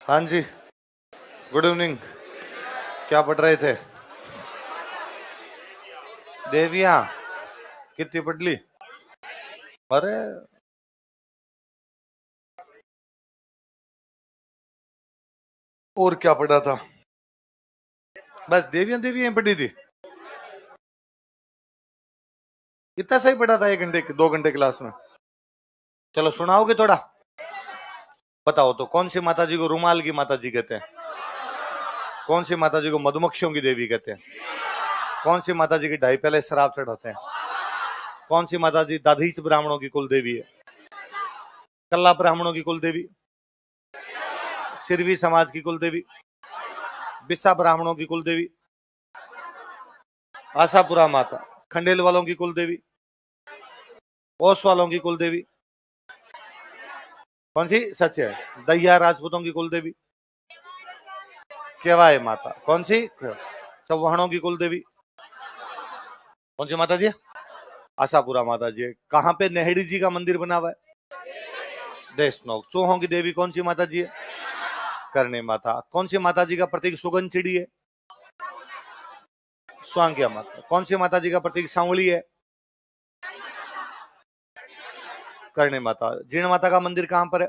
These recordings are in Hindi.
हाँ जी, गुड इवनिंग। क्या पढ़ रहे थे? देवियां कितनी पढ़ ली? अरे और क्या पढ़ा था? बस देवियां देवियां पढ़ी थी। इतना सही पढ़ा था 1 घंटे 2 घंटे क्लास में? चलो सुनाओगे थोड़ा? बताओ तो, कौन सी माता जी को रुमाल की माता जी कहते हैं? कौन सी माता जी को मधुमक्खियों की देवी कहते हैं? कौन सी माता जी की ढाई पहले शराब चढ़ाते हैं? कौन सी माता जी दाधीच ब्राह्मणों की कुल देवी है? कल्ला ब्राह्मणों की कुल देवी? सिरवी समाज की कुल देवी? बिस्सा ब्राह्मणों की कुल देवी? आशापुरा माता? खंडेल वालों की कुल देवी? ओस वालों की कुल देवी? कौन सी सच है? दैया राजपूतों की कुल देवी? केवाय माता? कौन सी? चौहानों की कुल देवी? कौन सी माता जी? आशापुरा माता जी। कहाँ पे नेहड़ी जी का मंदिर बना हुआ है? देशनोक। चूहों की देवी कौन सी माता जी है? करणी माता। कौन सी माता जी का प्रतीक सुगन चिड़ी है? स्वांग्या माता। कौन सी माता जी का प्रतीक सांवली है? करणी माता। जीर्ण माता का मंदिर कहां पर है?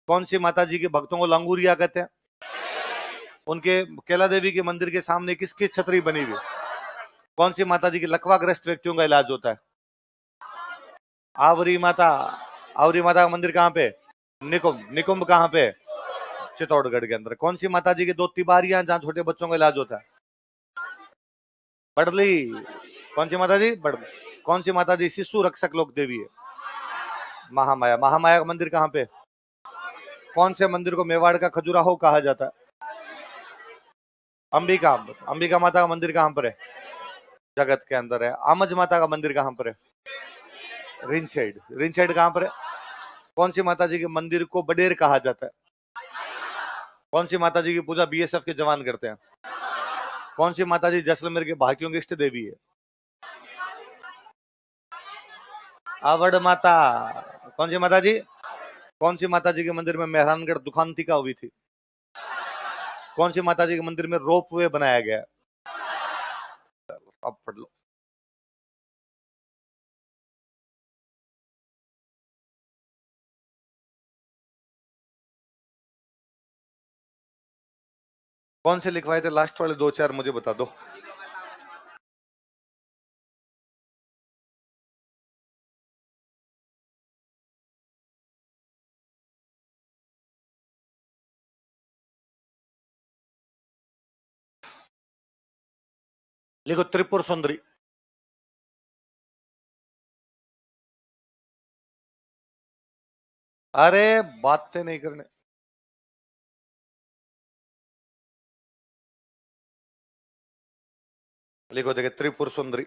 कौन सी माता जी के भक्तों को लंगूरिया कहते हैं? उनके कैला देवी के मंदिर के सामने किसकी छतरी बनी हुई? कौन सी माता जी के लकवाग्रस्त व्यक्तियों का इलाज होता है? आवरी माता। आवरी माता का मंदिर कहां पे? निकुंभ। निकुंभ कहां पे? चित्तौड़गढ़ के अंदर। कौन सी माता जी की 2 तिबारियां जहां छोटे बच्चों का इलाज होता है? बड़ली। कौन सी माता जी? बड़ली। कौन सी माता जी शिशु रक्षक लोक देवी है? महामाया। महामाया का मंदिर कहां पे? कौन से मंदिर को मेवाड़ का खजुराहो कहा जाता है? अंबिका। अंबिका माता का मंदिर कहां पर है? जगत के अंदर है। आमज माता का मंदिर कहां पर है? रिंचेड। रिंचेड कहां पर है? कौन सी माता जी के मंदिर को बडेर कहा जाता है? कौन सी माता जी की पूजा बीएसएफ के जवान करते हैं? कौन सी माता जी जैसलमेर के भाकियों की इष्ट देवी है? आवड़ माता। कौन सी माता जी? कौन सी माता जी के मंदिर में मेहरानगढ़ दुखांतिका हुई थी? कौन सी माता जी के मंदिर में रोप वे बनाया गया? अब पढ़ लो। कौन से लिखवाए थे लास्ट वाले 2-4 मुझे बता दो। लिखो त्रिपुर सुंदरी। अरे बातें नहीं करने। लिखो देखे त्रिपुर सुंदरी।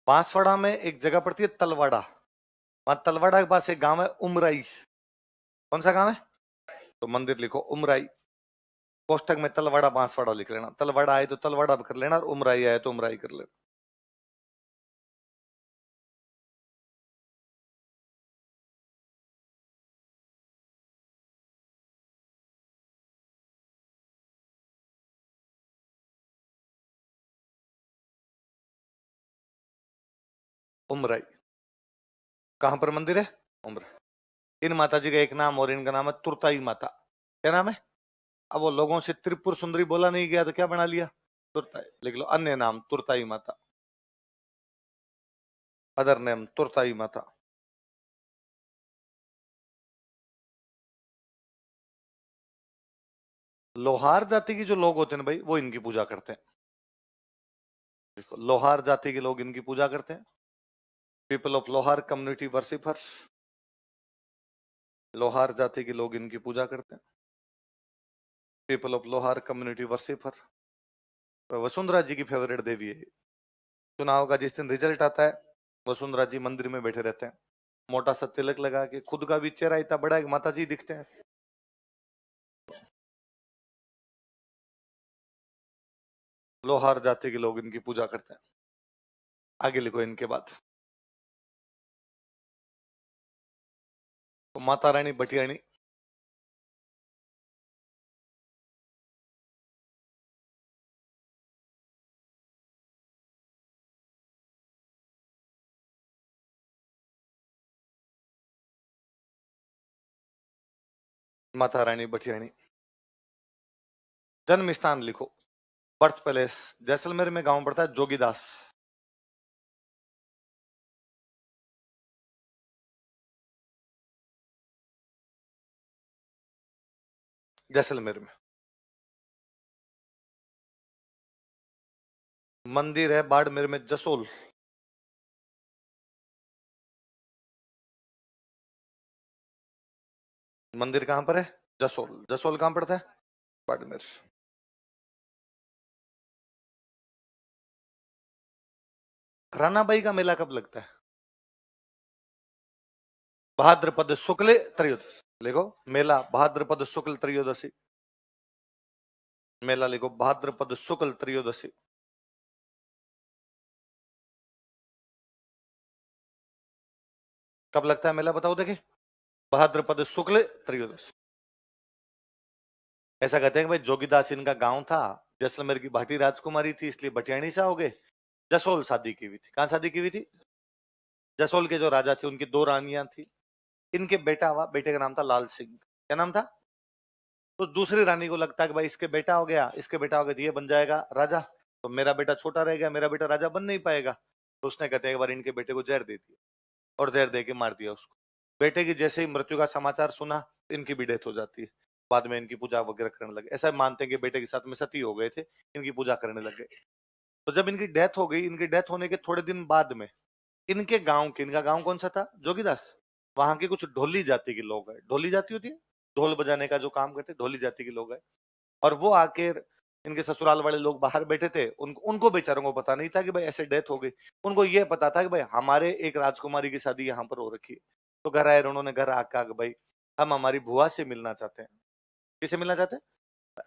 बांसवाड़ा में एक जगह पड़ती है तलवाड़ा। वहां तलवाड़ा के पास एक गांव है उमराई। कौन सा गांव है? तो मंदिर लिखो उमराई। कोष्टक में तलवाड़ा बांसवाड़ा लिख लेना। तलवाड़ा आए तो तलवाड़ा कर लेना और उमराई आए तो उमराई कर लेना। उमराई कहां पर मंदिर है? उमराई। इन माता जी का एक नाम और इनका नाम है तुरताई माता। क्या नाम है? अब वो लोगों से त्रिपुर सुंदरी बोला नहीं गया तो क्या बना लिया? तुरताई लिख लो। अन्य नाम तुरताई माता। अदर नेम तुरताई माता। लोहार जाति की जो लोग होते हैं ना भाई, वो इनकी पूजा करते हैं। देखो, लोहार जाति के लोग इनकी पूजा करते हैं। पीपल ऑफ लोहार कम्युनिटी वर्शिपर। लोहार जाति के लोग इनकी पूजा करते हैं। पीपल ऑफ लोहार कम्युनिटी वर्शिपर। वसुंधरा जी की फेवरेट देवी है। चुनाव का जिस दिन रिजल्ट आता है, वसुंधरा जी मंदिर में बैठे रहते हैं, मोटा सा तिलक लगा के। खुद का भी चेहरा इतना बड़ा है कि माता जी दिखते हैं। लोहार जाति के लोग इनकी पूजा करते हैं। आगे लिखो इनके बाद। तो माता रानी भटियाणी, माता रानी भटियाणी। जन्म स्थान लिखो, बर्थ पैलेस जैसलमेर में गांव पड़ता है जोगीदास। जैसलमेर में। मंदिर है बाड़मेर में जसोल। मंदिर कहां पर है? जसोल। जसोल कहां पड़ता है? बाड़मेर। रानाबाई का मेला कब लगता है? भाद्रपद शुक्ल त्रयोदशी। लिखो मेला भाद्रपद शुक्ल त्रयोदशी। मेला लिखो भाद्रपद शुक्ल त्रयोदशी। कब लगता है मेला बताओ देखे? भाद्रपद शुक्ल त्रयोदशी। ऐसा कहते हैं कि भाई जोगीदास इनका गांव था, जैसलमेर की भाटी राजकुमारी थी इसलिए भटियाणी से हो गए। जसोल शादी की हुई थी। कहां शादी की हुई थी? जसोल के जो राजा थे उनकी दो रानियां थी। इनके बेटा हुआ, बेटे का नाम था लाल सिंह। क्या नाम था? तो दूसरी रानी को लगता है कि भाई इसके बेटा हो गया, इसके बेटा हो गया तो ये बन जाएगा राजा, तो मेरा बेटा छोटा रह गया, मेरा बेटा राजा बन नहीं पाएगा। तो उसने कहते हैं एक बार इनके बेटे को जहर दे दिया और जहर दे के मार दिया उसको। बेटे की जैसे ही मृत्यु का समाचार सुना इनकी भी डेथ हो जाती है। बाद में इनकी पूजा वगैरह करने लगे। ऐसा मानते हैं कि बेटे के साथ में सती हो गए थे, इनकी पूजा करने लगे। तो जब इनकी डेथ हो गई, इनकी डेथ होने के थोड़े दिन बाद में इनके गांव के, इनका गांव कौन सा था? जोगीदास। वहां के कुछ ढोली जाति के लोग हैं। ढोली जाति होती है ढोल बजाने का जो काम करते, ढोली जाति के लोग हैं। और वो आके इनके ससुराल वाले लोग बाहर बैठे थे, उनको बेचारों को पता नहीं था कि भाई ऐसे डेथ हो गई। उनको ये पता था कि भाई हमारे एक राजकुमारी की शादी यहाँ पर हो रखी है। तो घर आए, उन्होंने घर आकर कहा भाई हम हमारी बुआ से मिलना चाहते हैं। किसे मिलना चाहते हैं?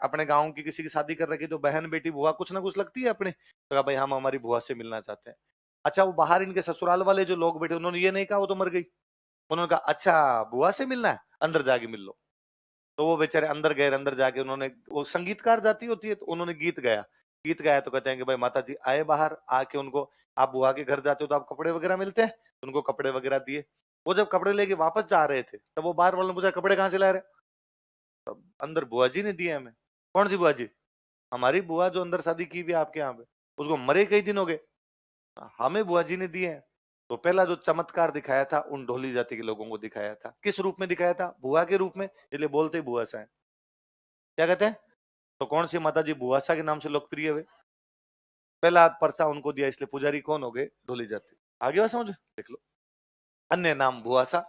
अपने गांव की किसी की शादी कर रखी, तो बहन बेटी बुआ कुछ ना कुछ लगती है अपने, तो कहा भाई हम हमारी बुआ से मिलना चाहते हैं। अच्छा, वो बाहर इनके ससुराल वाले जो लोग बैठे उन्होंने ये नहीं कहा वो तो मर गई। उन्होंने कहा अच्छा बुआ से मिलना है, अंदर जाके मिल लो। तो वो बेचारे अंदर गए, अंदर जाके उन्होंने, वो संगीतकार जाती होती है, तो उन्होंने गीत गाया। गीत गाया तो कहते हैं कि भाई माता जी आए बाहर आके उनको, आप बुआ के घर जाते हो तो आप कपड़े वगैरह मिलते हैं, तो उनको कपड़े वगैरह दिए। वो जब कपड़े लेके वापस जा रहे थे तब वो बाहर वालों ने पूछा कपड़े कहाँ से ला रहे? तब अंदर बुआ जी ने दिए हमें। कौन सी बुआ जी? हमारी बुआ जो अंदर शादी की हुई है आपके यहाँ पे, उसको मरे कई दिन हो गए, हमें बुआ जी ने दिए हैं। तो पहला जो चमत्कार दिखाया था उन ढोली जाति के लोगों को दिखाया था। किस रूप में दिखाया था? बुआ के रूप में, इसलिए बोलते ही बुआ सा है। क्या कहते हैं? तो कौन सी माता जी बुआसा के नाम से लोकप्रिय हुए? पहला पर्चा उनको दिया, इसलिए पुजारी कौन हो गए? ढोली जाति। आगे बात समझ देख लो। अन्य नाम बुआसा।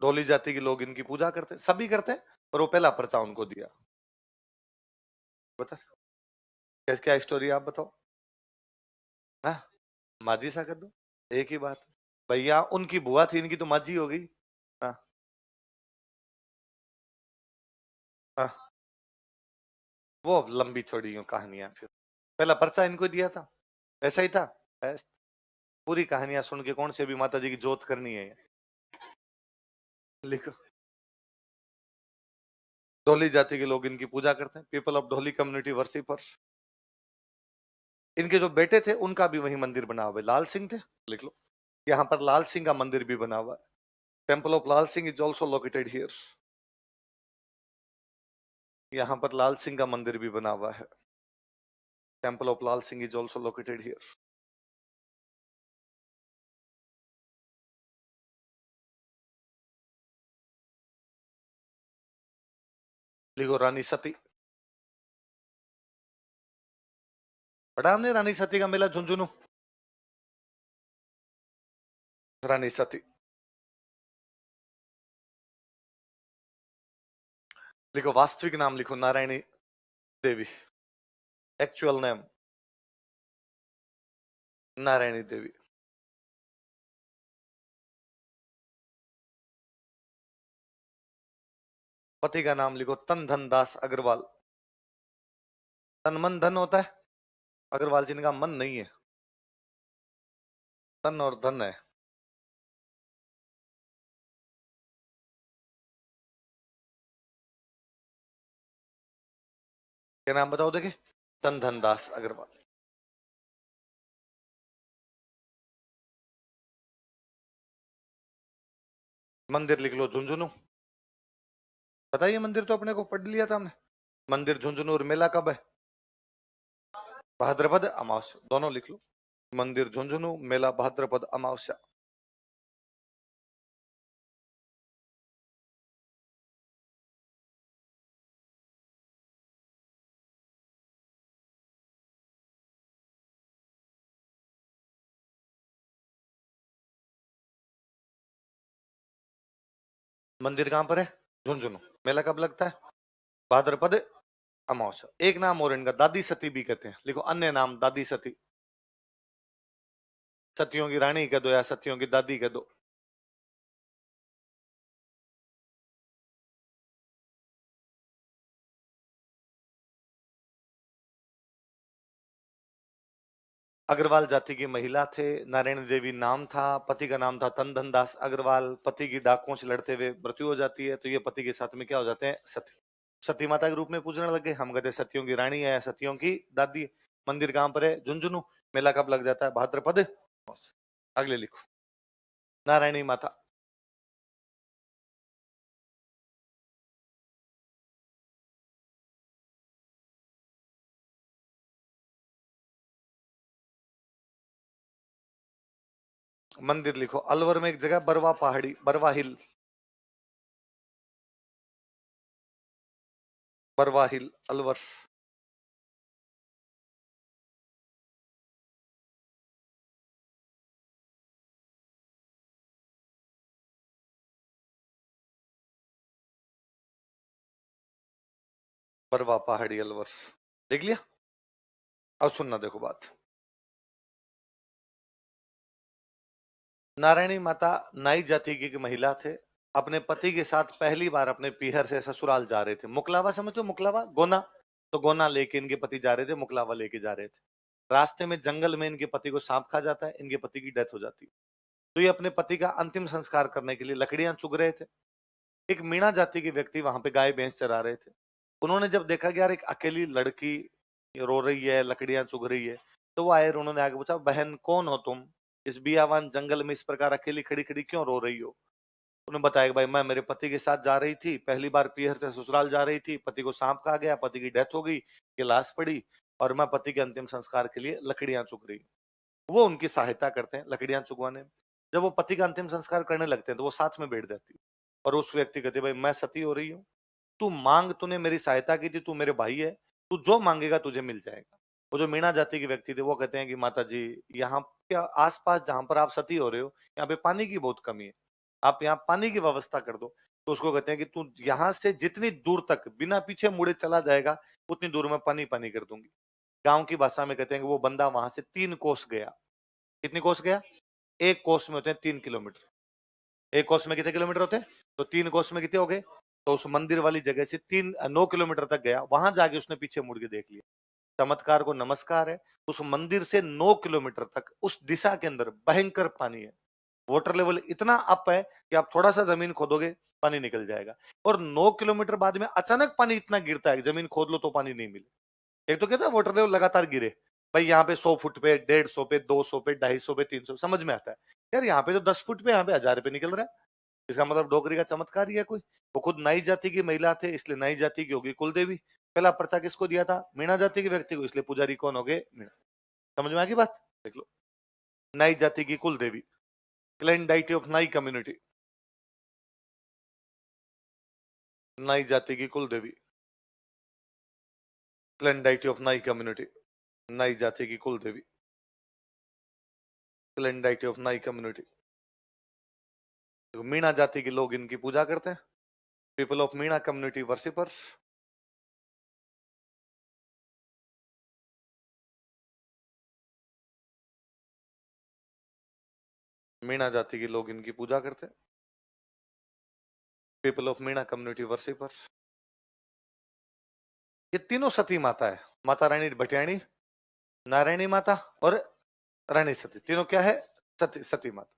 ढोली जाति के लोग इनकी पूजा करते, सभी करते हैं, पर वो पहला पर्चा उनको दिया। बता क्या क्या स्टोरी आप बताओ। हाँ, माजी सा कर दो, एक ही बात। भैया उनकी बुआ थी, इनकी तो माजी हो गई। हाँ हाँ, वो लंबी चौड़ी यूं कहानियां फिर। पहला पर्चा इनको दिया था, ऐसा ही था। पूरी कहानियां सुन के कौन से भी माता जी की जोत करनी है? लिखो। ढोली जाति के लोग इनकी पूजा करते हैं, people of Dholi community worshippers. इनके जो बेटे थे उनका भी वही मंदिर बना हुआ है, लाल सिंह थे। लिख लो, यहाँ पर लाल सिंह का मंदिर भी बना हुआ है। Temple of Lal Singh is also located here. यहाँ पर लाल सिंह का मंदिर भी बना हुआ है। Temple of Lal Singh is also located here. लिखो रानी सती। पढ़ा हमने रानी सती का मेला झुंझुनू। रानी सती। लिखो वास्तविक नाम लिखो नारायणी देवी। एक्चुअल नेम नारायणी देवी। पति का नाम लिखो तन धन दास अग्रवाल। तन मन धन होता है, अग्रवाल जिनका मन नहीं है, तन और धन है। क्या नाम बताओ देखे? तन धन दास अग्रवाल। मंदिर लिख लो झुंझुनू। बताइए, मंदिर तो अपने को पढ़ लिया था हमने। मंदिर झुंझुनू। और मेला कब है? भाद्रपद अमावस्या, दोनों लिख लो। मंदिर झुंझुनू, मेला भाद्रपद अमावस्या। मंदिर कहां पर है? झुंझुनू। मेला कब लगता है? भाद्रपद अमावस्या। एक नाम और इनका दादी सती भी कहते हैं, लिखो अन्य नाम दादी सती। सतियों की रानी कह दो या सतियों की दादी कह दो। अग्रवाल जाति की महिला थे, नारायण देवी नाम था, पति का नाम था तनधन दास अग्रवाल। पति की डाकुओं से लड़ते हुए मृत्यु हो जाती है, तो ये पति के साथ में क्या हो जाते हैं? सती। सती माता के रूप में पूजने लगे। हम कहते हैं सतियों की रानी है, सतियों की दादी है। मंदिर कहां पर है? झुंझुनू। मेला कब लग जाता है? भाद्रपद। अगले लिखो, नारायणी माता। मंदिर लिखो, अलवर में एक जगह बरवा पहाड़ी, बरवा हिल। बरवा हिल, अलवर। बरवा पहाड़ी, अलवर। देख लिया? अब सुनना, देखो बात। नारायणी माता नाई जाति की एक महिला थे। अपने पति के साथ पहली बार अपने पीहर से ससुराल जा रहे थे। मुकलावा समझते हो? मुकलावा गोना। तो गोना लेके इनके पति जा रहे थे, मुकलावा लेके जा रहे थे। रास्ते में जंगल में इनके पति को सांप खा जाता है, इनके पति की डेथ हो जाती है। तो ये अपने पति का अंतिम संस्कार करने के लिए लकड़ियां चुग रहे थे। एक मीणा जाति के व्यक्ति वहां पे गाय भैंस चरा रहे थे। उन्होंने जब देखा कि यार एक अकेली लड़की रो रही है, लकड़ियां चुग रही है, तो वो आए और उन्होंने आगे पूछा, बहन कौन हो तुम? इस बियावान जंगल में इस प्रकार अकेली खड़ी खड़ी क्यों रो रही हो? उन्होंने बताया कि भाई मैं मेरे पति के साथ जा रही थी, पहली बार पीहर से ससुराल जा रही थी, पति को सांप खा गया, पति की डेथ हो गई, ये लाश पड़ी, और मैं पति के अंतिम संस्कार के लिए लकड़ियां चुग रही हूँ। वो उनकी सहायता करते हैं लकड़ियां चुगवाने में। जब वो पति का अंतिम संस्कार करने लगते हैं तो वो साथ में बैठ जाती है, और उस व्यक्ति कहते भाई मैं सती हो रही हूँ, तू मांग, तूने मेरी सहायता की थी, तू मेरे भाई है, तू जो मांगेगा तुझे मिल जाएगा। वो जो मीणा जाति के व्यक्ति थे वो कहते हैं कि माता जी, यहाँ क्या आसपास जहां पर आप सती हो रहे हो, यहाँ पे पानी की बहुत कमी है, आप यहाँ पानी की व्यवस्था कर दो। तो उसको कहते हैं कि तू यहाँ से जितनी दूर तक बिना पीछे मुड़े चला जाएगा, उतनी दूर में पानी पानी कर दूंगी। गांव की भाषा में कहते हैं कि वो बंदा वहां से 3 कोस गया। कितनी कोस गया? एक कोस में होते हैं 3 किलोमीटर। एक कोस में कितने किलोमीटर होते हैं? तो 3 कोस में कितने हो गए? तो उस मंदिर वाली जगह से 9 किलोमीटर तक गया, वहां जाके उसने पीछे मुड़ के देख लिया। चमत्कार को नमस्कार है। उस मंदिर से 9 किलोमीटर तक उस दिशा के अंदर भयंकर पानी है। वाटर लेवल इतना अप है कि आप थोड़ा सा जमीन खोदोगे पानी निकल जाएगा। और 9 किलोमीटर बाद में अचानक पानी इतना गिरता है कि जमीन खोद लो तो पानी नहीं मिले। एक तो कहता है वाटर लेवल लगातार गिरे, भाई यहाँ पे 100 फुट पे, 150 पे, 200 पे, 250 पे, 300 समझ में आता है। यार यहाँ पे तो 10 फुट पे, यहाँ पे 1000 पे निकल रहा है। इसका मतलब डोगरी का चमत्कार ही है कोई। वो खुद नाई जाति की महिला थे, इसलिए नाई जाति की होगी कुलदेवी। पहला पर्चा किसको दिया था? मीणा जाति के व्यक्ति को, इसलिए पुजारी कौन हो गए? मीणा। समझ में आ गई बात? देख लो, नाई जाति की कुलदेवी, क्लैन डाइटी ऑफ नाई कम्युनिटी। नाई जाति की कुलदेवी, क्लैन डाइटी ऑफ नाई कम्युनिटी। नाई जाति की कुलदेवी, क्लैन डाइटी ऑफ नाई कम्युनिटी। मीणा जाति के लोग इनकी पूजा करते हैं। People of Meena community worshippers. Meena जाति के लोग इनकी पूजा करते हैं। People of Meena community worshipper. ये तीनों सती माता है, माता रानी भटियाणी, नारायणी माता और रानी सती, तीनों क्या है? सती, सती माता।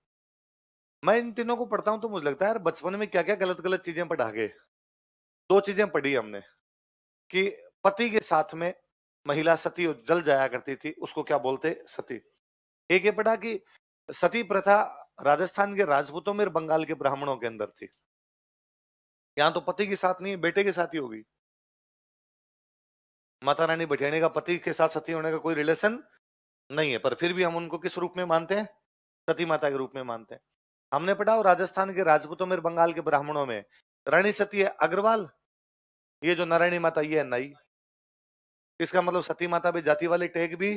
मैं इन तीनों को पढ़ता हूं तो मुझे लगता है यार बचपन में क्या क्या गलत गलत चीजें पढ़ा गए। दो चीजें पढ़ी हमने कि पति के साथ में महिला सती जल जाया करती थी, उसको क्या बोलते? सती। एक ये पढ़ा कि सती प्रथा राजस्थान के राजपूतों में और बंगाल के ब्राह्मणों के अंदर थी। यहां तो पति के साथ नहीं, बेटे के साथ ही होगी। माता रानी भटियाणी का पति के साथ सती होने का कोई रिलेशन नहीं है, पर फिर भी हम उनको किस रूप में मानते हैं? सती माता के रूप में मानते हैं। हमने पढ़ा और राजस्थान के राजपूतों में, बंगाल के ब्राह्मणों में रानी सती है अग्रवाल, ये जो नारायणी माता ये है नई। इसका मतलब सती माता भी जाति वाले टैग भी।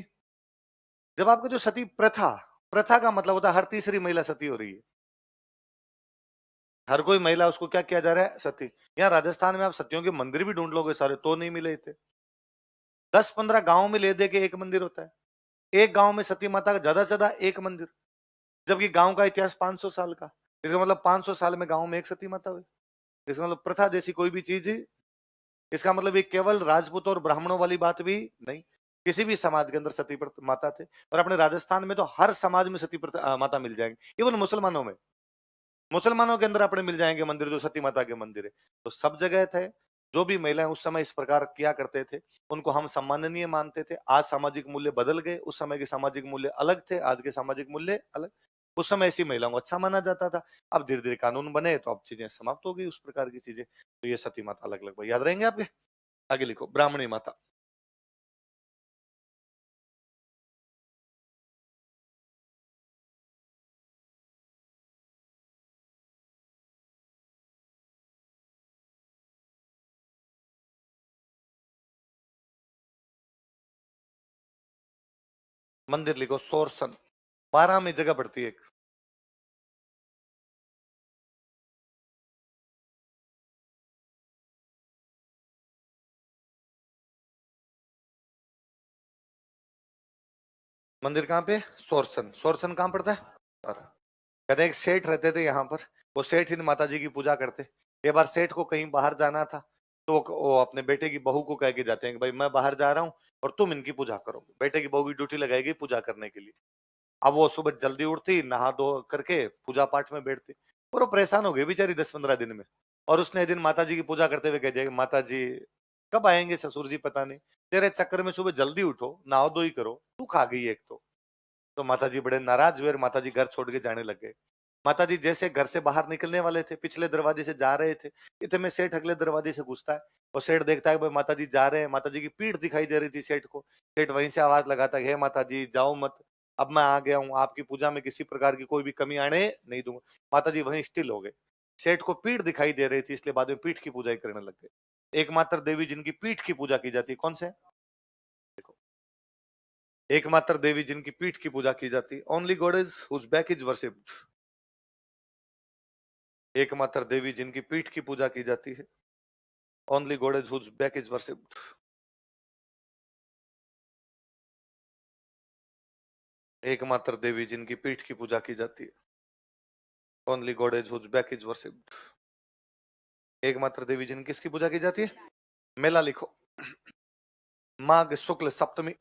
जब आपका जो सती प्रथा, प्रथा का मतलब होता है हर तीसरी महिला सती हो रही है, हर कोई महिला उसको क्या किया जा रहा है? सती। यहाँ राजस्थान में आप सतियों के मंदिर भी ढूंढ लोगे सारे तो नहीं मिले थे। 10-15 गांव में ले दे के एक मंदिर होता है, एक गांव में सती माता का ज्यादा से ज्यादा एक मंदिर, जबकि गांव का इतिहास 500 साल का। इसका मतलब 500 साल में गांव में एक सती माता हुई। इसका मतलब प्रथा जैसी कोई भी चीज, इसका मतलब ये केवल राजपूत और ब्राह्मणों वाली बात भी नहीं, किसी भी समाज के अंदर सती माता थे। और अपने राजस्थान में तो हर समाज में सती माता मिल जाएंगे, इवन मुसलमानों में, मुसलमानों के अंदर अपने मिल जाएंगे मंदिर जो सती माता के मंदिर है। तो सब जगह थे। जो भी महिलाएं उस समय इस प्रकार किया करते थे उनको हम सम्माननीय मानते थे। आज सामाजिक मूल्य बदल गए, उस समय के सामाजिक मूल्य अलग थे, आज के सामाजिक मूल्य अलग। उस समय ऐसी महिलाओं को अच्छा माना जाता था, अब धीरे धीरे कानून बने तो अब चीजें समाप्त हो गई उस प्रकार की चीजें। तो ये सती माता अलग अलग याद रहेंगे आपके। आगे लिखो ब्राह्मणी माता। मंदिर लिखो सोरसन, 12 में जगह पड़ती है एक। मंदिर कहाँ पे? सोरसन। सोरसन कहाँ पड़ता है? और कहते हैं एक सेठ रहते थे यहाँ पर, वो सेठ इन माता जी की पूजा करते। एक बार सेठ को कहीं बाहर जाना था, तो वो अपने बेटे की बहू को कह के जाते हैं कि भाई मैं बाहर जा रहा हूँ और तुम इनकी पूजा करो। बेटे की बहू की ड्यूटी लगाएगी पूजा करने के लिए। अब वो सुबह जल्दी उठती, नहा धो करके पूजा पाठ में बैठती, और वो परेशान हो गई बेचारी 10-15 दिन में। और उसने एक दिन माता जी की पूजा करते हुए कह दिया, माता जी कब आएंगे ससुर जी पता नहीं, तेरे चक्कर में सुबह जल्दी उठो, नहा धो ही करो, तू खा गई एक तो माता जी बड़े नाराज हुए और माता जी घर छोड़ के जाने लग गए। माता जी जैसे घर से बाहर निकलने वाले थे, पिछले दरवाजे से जा रहे थे, इतने में सेठ अगले दरवाजे से घुसता है। और सेठ देखता है भाई माता जी जा रहे हैं, माता जी की पीठ दिखाई दे रही थी सेठ को। सेठ वहीं से आवाज लगाता है, हे माता जी जाओ मत, अब मैं आ गया हूँ, आपकी पूजा में किसी प्रकार की कोई भी कमी आने नहीं दूंगा। माता जी वहीं स्टिल हो गए। सेठ को पीठ दिखाई दे रही थी, इसलिए बाद में पीठ की पूजा ही करने लग गए। एकमात्र देवी जिनकी पीठ की पूजा की जाती है कौन से? देखो, एकमात्र देवी जिनकी पीठ की पूजा की जाती है, only goddess whose back is worshipped. एकमात्र देवी जिनकी पीठ की पूजा की जाती है, only goddess whose back is worshipped. एकमात्र देवी जिनकी पीठ की पूजा की जाती है, only goddess whose back is worshipped. एकमात्र देवी जिनकी किसकी पूजा की जाती है? मेला लिखो, माघ शुक्ल सप्तमी।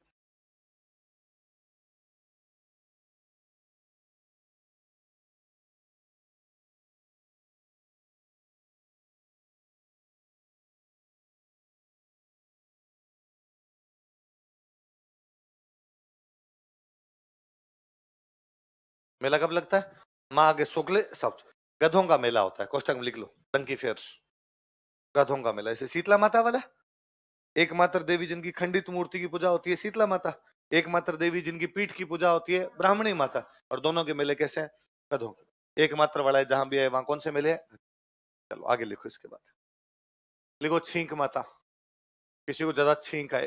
मेला कब लगता है? माघ शुक्ल सप्त। गधों का मेला होता है, कोष्टक में लिख लो, डंकी फेयर। गधों का मेला, ऐसे शीतला माता वाला। एकमात्र देवी जिनकी खंडित मूर्ति की पूजा होती है शीतला माता। एकमात्र देवी जिनकी पीठ की पूजा होती है ब्राह्मणी माता। और दोनों के मेले कैसे हैं? गधों। एकमात्र वाला है, जहां भी है वहां कौन से मेले हैं? चलो आगे लिखो, इसके बाद लिखो छींक माता। किसी को ज्यादा छींक आए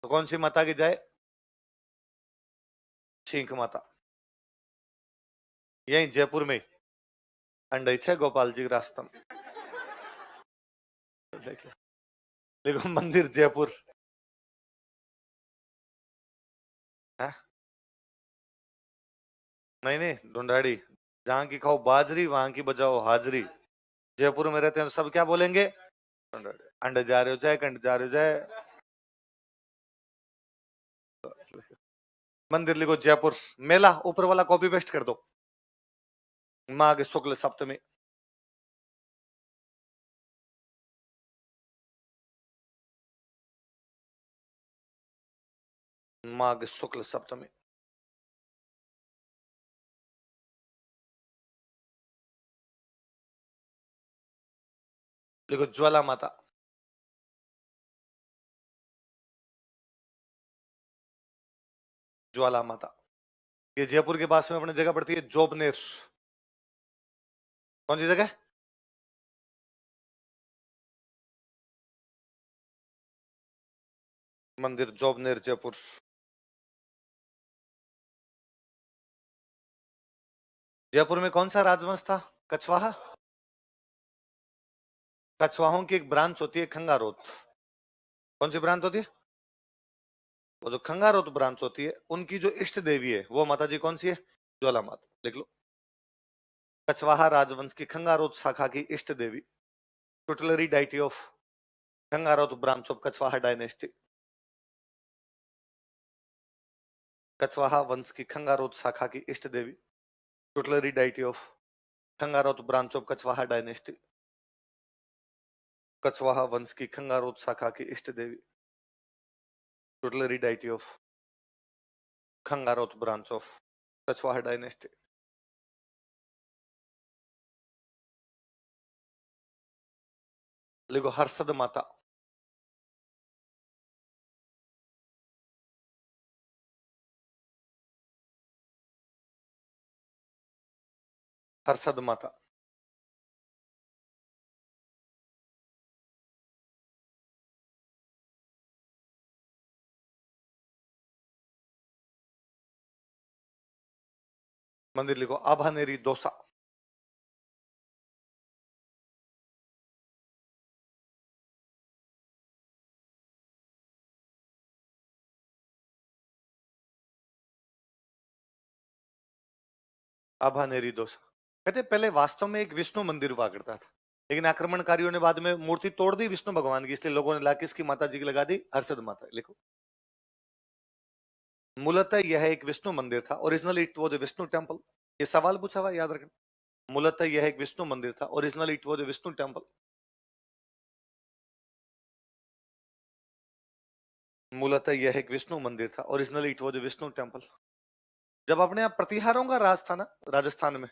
तो कौन सी माता की जाए? छींक माता। यही जयपुर में अंडई छे गोपाल जी रास्ता में। देखो मंदिर जयपुर है। नहीं नहीं ढूंढाड़ी, जहां की खाओ बाजरी वहां की बजाओ हाजरी। जयपुर में रहते हैं तो सब क्या बोलेंगे? अंड जा रहे हो जाए, कंड जा रहे हो जाए। मंदिर लिखो जयपुर। मेला ऊपर वाला कॉपी पेस्ट कर दो। माघ शुक्ल सप्तमी। माघ शुक्ल सप्तमी। लिखो ज्वाला माता। ज्वाला माता। ये जयपुर के पास में अपनी जगह पड़ती है जोबनेर। कौन सी जगह? मंदिर जोबनेर जयपुर। जयपुर में कौन सा राजवंश था? कछवाहा। कछवाहों की एक ब्रांच होती है खंगारोत। कौन सी ब्रांच होती है? वो जो खंगारोत ब्रांच होती है उनकी जो इष्ट देवी है वो माता जी कौन सी है? ज्वाला माता। लिख लो। कछवाहा राजवंश की खंगारोत शाखा की इष्ट देवी, tutelary deity of Khangarot branch of Kachhwaha dynasty. Kachhwaha वंश की खंगारोत शाखा की इष्ट देवी, tutelary deity of Khangarot branch of Kachhwaha dynasty. Kachhwaha वंश की खंगारोत शाखा की इष्ट देवी, tutelary deity of Khangarot branch of Kachhwaha dynasty. लिखो हर्षद माता। हर्षद माता। मंदिर लिखो आभानेरी दोसा। आभानेरी दोसा। कहते पहले वास्तव में एक विष्णु मंदिर हुआ करता था, लेकिन आक्रमणकारियों ने बाद में मूर्ति तोड़ दी विष्णु भगवान की, इसलिए लोगों ने लाके इसकी माता जी की लगा दी हर्षद माता। लिखो मूलतः यह एक विष्णु मंदिर था, originally it was Vishnu temple. ये सवाल पूछा हुआ याद रखना। मूलतः यह एक विष्णु मंदिर था, originally it was Vishnu temple. मूलतः यह एक विष्णु मंदिर था, originally it was Vishnu temple. जब अपने यहाँ प्रतिहारों का राज था ना राजस्थान में,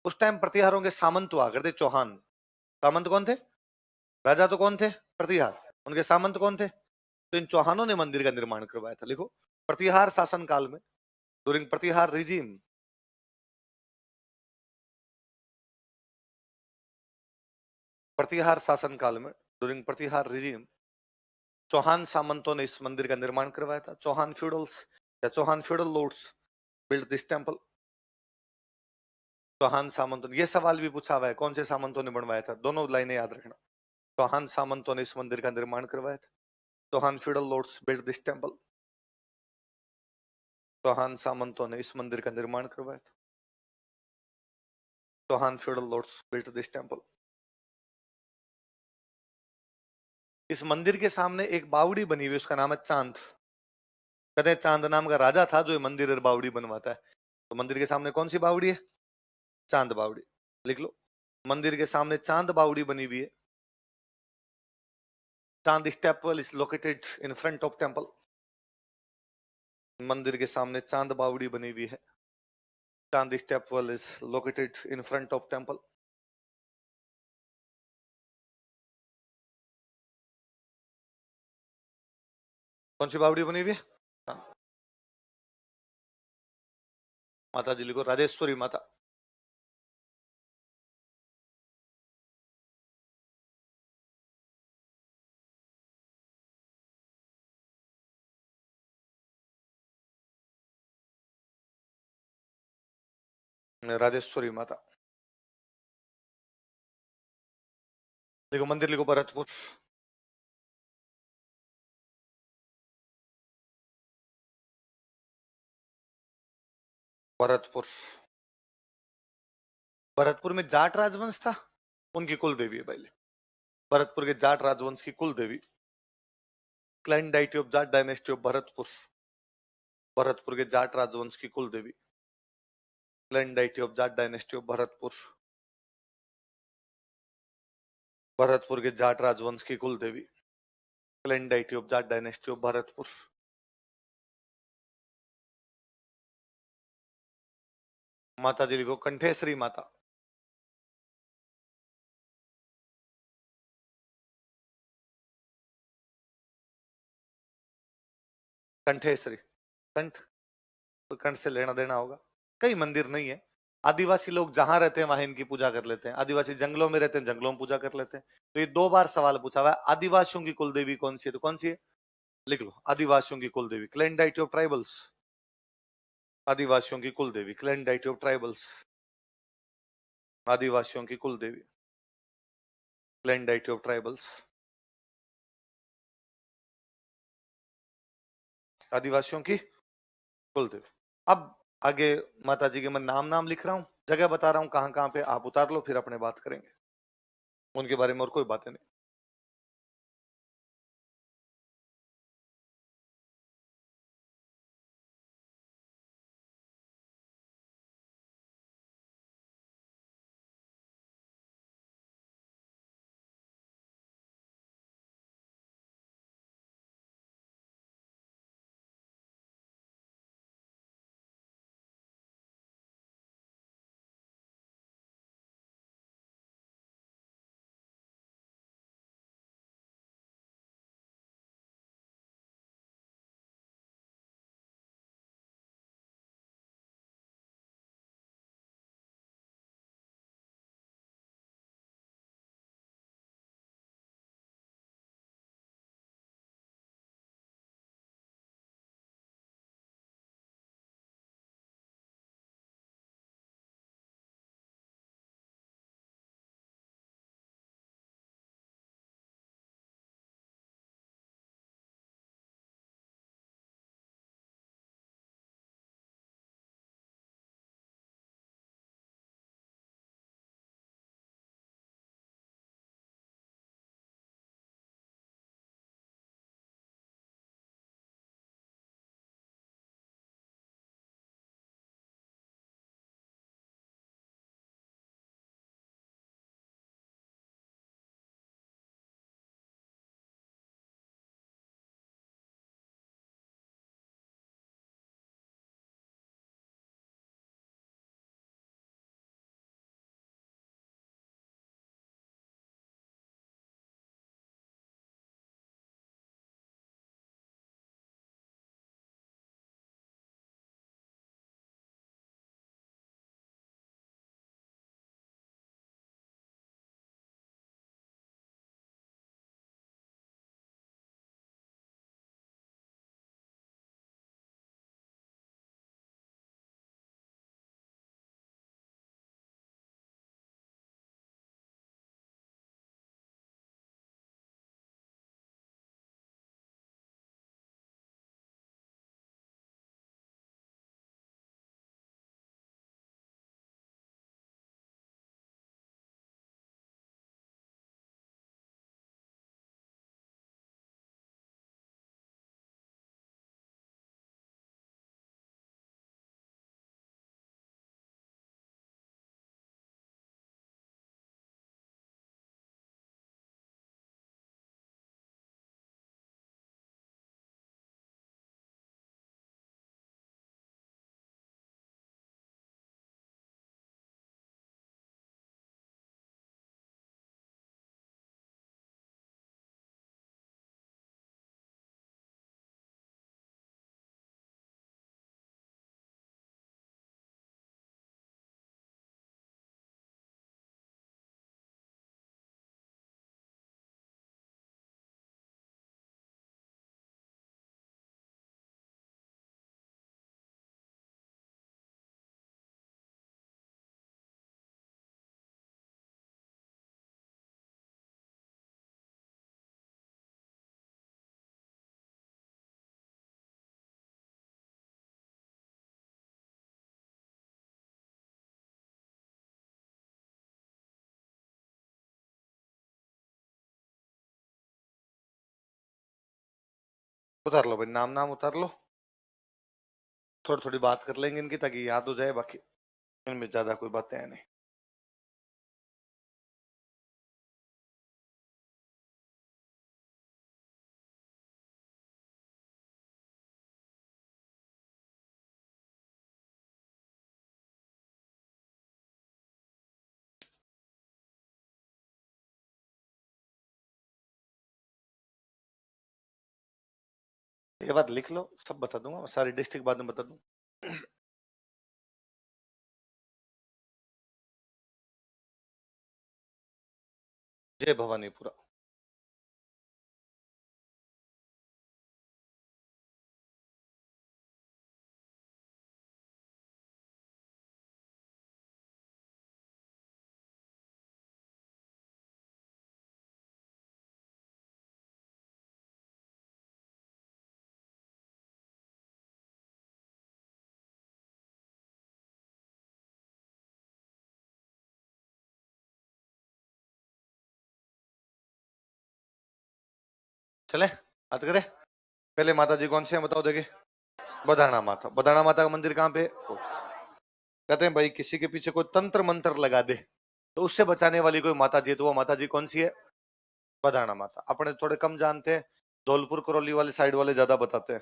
उस टाइम प्रतिहारों के सामंत हुआ करते चौहान। सामंत कौन थे? राजा तो कौन थे? प्रतिहार। उनके सामंत कौन थे? तो इन चौहानों ने मंदिर का निर्माण करवाया था। लिखो प्रतिहार शासन काल में, ड्यूरिंग प्रतिहार रिजीम, प्रतिहार शासन काल में, ड्यूरिंग प्रतिहार रिजीम, चौहान सामंतों ने इस मंदिर का निर्माण करवाया था। चौहान फ्यूडल्स या Chauhan feudal lords build this temple. Chauhan सामंतों ने, यह सवाल भी पूछा हुआ है कौन से सामंतों ने बनवाया था, दोनों लाइनें याद रखना। चौहान सामंतों ने इस मंदिर का निर्माण करवाया था। Chauhan feudal lords build this temple. Chauhan सामंतों ने इस मंदिर का निर्माण करवाया था। Chauhan feudal lords build this temple. इस मंदिर के सामने एक बावड़ी बनी हुई, उसका नाम है चांद। कहते हैं चांद नाम का राजा था जो ये मंदिर और बावड़ी बनवाता है। तो मंदिर के सामने कौन सी बावड़ी है? चांद बावड़ी। लिख लो मंदिर के सामने चांद बावड़ी बनी हुई है। चांद stepwell is located in front of temple. मंदिर के सामने चांद बावड़ी बनी हुई है। चांद stepwell is located in front of temple. कौन सी बावड़ी बनी हुई है? हाँ। माता जी लिखो राजेश्वरी माता। राजेश्वरी माता। लिखो मंदिर लिखो भरतपुर। भरतपुर। भरतपुर में जाट राजवंश था। उनकी कुल देवी है भाई। भरतपुर के जाट राजवंश की कुल देवी, clan deity of Jat dynasty of Bharatpur. Bharatpur के जाट राजवंश की कुल देवी, clan deity of Jat dynasty of Bharatpur. Bharatpur के जाट राजवंश की कुल देवी, clan deity of Jat dynasty of Bharatpur. माता जी लिखो कंठेश्वरी माता। कंठेश्वरी, कंठ, तो कंठ से लेना देना होगा। कई मंदिर नहीं है। आदिवासी लोग जहां रहते हैं वहां इनकी पूजा कर लेते हैं। आदिवासी जंगलों में रहते हैं, जंगलों में पूजा कर लेते हैं। तो ये 2 बार सवाल पूछा हुआ है, आदिवासियों की कुल देवी कौन सी है, तो कौन सी है? लिख लो, आदिवासियों की कुल देवी, क्लैन डाइटी ऑफ ट्राइबल्स। आदिवासियों की कुल देवी, क्लैन डाइटी ऑफ ट्राइबल्स। आदिवासियों की कुल देवी, क्लैन डाइटी ऑफ ट्राइबल्स। आदिवासियों की कुल देवी। अब आगे माता जी के मैं नाम नाम लिख रहा हूं, जगह बता रहा हूं कहां कहां पे, आप उतार लो, फिर अपने बात करेंगे उनके बारे में, और कोई बातें नहीं। उतार लो भाई, नाम नाम उतार लो। थोड़ी थोड़ी बात कर लेंगे इनकी ताकि याद हो जाए, बाकी इनमें ज्यादा कोई बातें हैं नहीं। ये बात लिख लो, सब बता दूंगा, सारी डिस्ट्रिक्ट बाद में बता दूं। जय भवानीपुरा। चले बात करें। पहले माता जी कौन से हैं बताओ देखे। बदाना माता, बदाना माता का मंदिर कहाँ पे है? कहते हैं भाई किसी के पीछे कोई तंत्र मंत्र लगा दे तो उससे बचाने वाली कोई माता जी है, तो वो माता जी कौन सी है? बदाना माता। अपने थोड़े कम जानते हैं, धौलपुर करौली वाले साइड वाले ज्यादा बताते हैं।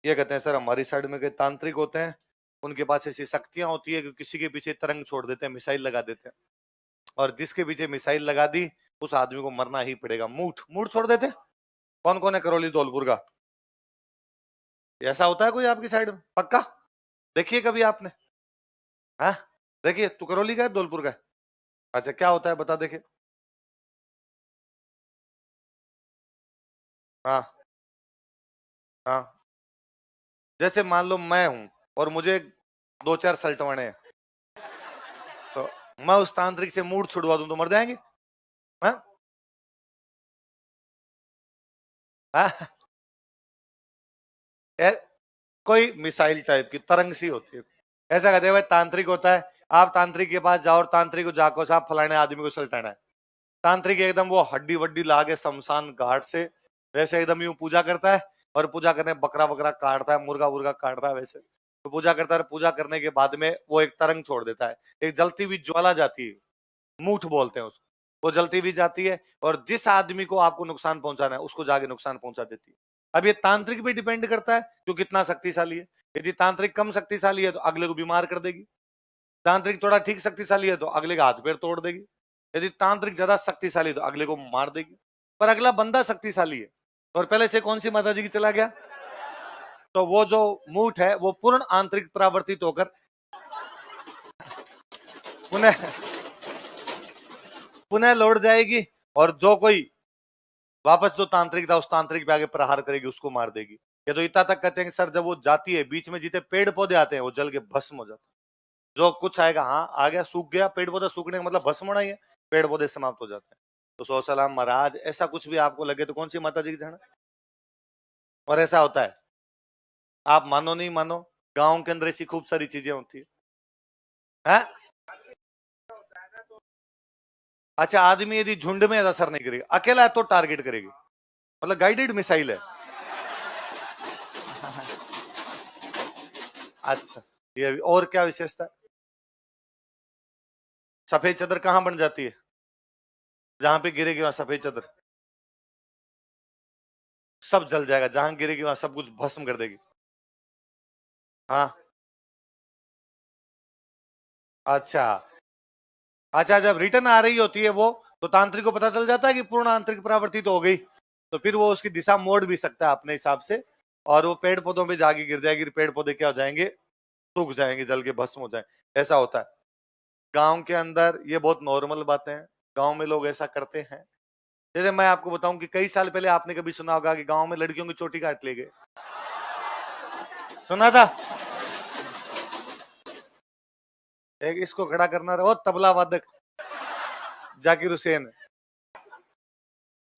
ये कहते हैं सर हमारी साइड में कई तांत्रिक होते हैं, उनके पास ऐसी शक्तियां होती है कि किसी के पीछे तरंग छोड़ देते हैं, मिसाइल लगा देते हैं, और जिसके पीछे मिसाइल लगा दी उस आदमी को मरना ही पड़ेगा। मूठ मूठ छोड़ देते हैं। कौन कौन है करौली धौलपुर का? ऐसा होता है कोई आपकी साइड में? पक्का देखिए कभी आपने? हाँ देखिए, तू करौली का है धौलपुर का है? अच्छा क्या होता है बता देखे। हाँ हाँ। जैसे मान लो मैं हूं और मुझे दो चार सल्टवाने हैं, तो मैं उस तांत्रिक से मूड छुड़वा दूं तो मर जाएंगे? हाँ हाँ। ए- कोई मिसाइल टाइप की तरंग सी होती है। ऐसा कहते हैं भाई तांत्रिक होता है, आप तांत्रिक के पास जाओ और तांत्रिक को जाको साहब फलाने आदमी को सल्टाना है, तांत्रिक एकदम वो हड्डी वड्डी लागे शमशान घाट से वैसे एकदम यूं पूजा करता है, और पूजा करने बकरा वकरा काटता है, मुर्गा मुर्गा काटता है वैसे, तो पूजा करता है। पूजा करने के बाद में वो एक तरंग छोड़ देता है, एक जलती हुई ज्वाला जाती है, मूठ बोलते हैं उसको। वो जलती हुई जाती है और जिस आदमी को आपको नुकसान पहुंचाना है उसको जाके नुकसान पहुंचा देती है। अब ये तांत्रिक भी डिपेंड करता है कि कितना शक्तिशाली है। यदि तांत्रिक कम शक्तिशाली है तो अगले को बीमार कर देगी, तांत्रिक थोड़ा ठीक शक्तिशाली है तो अगले का हाथ पैर तोड़ देगी, यदि तांत्रिक ज्यादा शक्तिशाली है तो अगले को मार देगी। पर अगला बंदा शक्तिशाली है, और पहले से कौन सी माता जी की चला गया, तो वो जो मूठ है वो पूर्ण आंतरिक परावर्तित होकर पुनः पुनः लौट जाएगी, और जो कोई वापस जो तांत्रिक था उस तांत्रिक पे आगे प्रहार करेगी, उसको मार देगी। ये तो इतना तक कहते हैं कि सर जब वो जाती है बीच में जितने पेड़ पौधे आते हैं वो जल के भस्म हो जाते हैं। जो कुछ आएगा, हाँ आ गया, सूख गया, पेड़ पौधा सूखने का मतलब भस्म होना ही है, पेड़ पौधे समाप्त हो जाते हैं। तो सो सलाम महाराज, ऐसा कुछ भी आपको लगे तो कौन सी माता जी की जाना। और ऐसा होता है, आप मानो नहीं मानो, गांव के अंदर ऐसी खूब सारी चीजें होती है। अच्छा आदमी यदि झुंड में असर नहीं करेगा, अकेला है तो टारगेट करेगी, मतलब गाइडेड मिसाइल है। अच्छा, ये और क्या विशेषता है? सफेद चादर कहां बन जाती है? जहां पे गिरेगी वहां सफेद चादर सब जल जाएगा, जहां गिरेगी वहां सब कुछ भस्म कर देगी। हाँ अच्छा। अच्छा जब रिटर्न आ रही होती है वो, तो तांत्रिक को पता चल जाता है कि पूर्ण आंतरिक परावर्तित तो हो गई, तो फिर वो उसकी दिशा मोड़ भी सकता है अपने हिसाब से, और वो पेड़ पौधों में जाके गिर जाएगी, पेड़ पौधे क्या हो जाएंगे, सूख जाएंगे, जल के भस्म हो जाए। ऐसा होता है गांव के अंदर, ये बहुत नॉर्मल बातें हैं, गांव में लोग ऐसा करते हैं। जैसे मैं आपको बताऊं कि कई साल पहले आपने कभी सुना होगा कि गांव में लड़कियों की चोटी काट ले गए, सुना था? एक इसको खड़ा करना रहा, तबला वादक जाकिर हुसैन,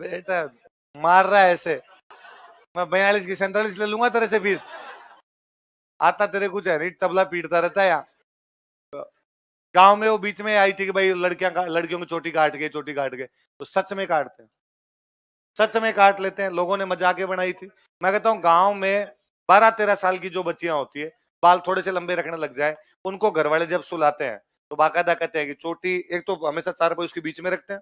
बेटा मार रहा है ऐसे, मैं 42 की 47 ले लूंगा तेरे से फीस, आता तेरे कुछ है नहीं, तबला पीटता रहता है यहाँ। गांव में वो बीच में आई थी कि भाई लड़कियां लड़कियों को चोटी काट गए, चोटी काट गए, तो सच में काटते हैं। सच में काट लेते हैं। लोगों ने मजाक के बनाई थी। मैं कहता हूँ गांव में 12-13 साल की जो बच्चियां होती है, बाल थोड़े से लंबे रखने लग जाए, उनको घर वाले जब सुलाते हैं तो बाकायदा कहते हैं कि चोटी, एक तो हमेशा 4 पाई उसके बीच में रखते हैं,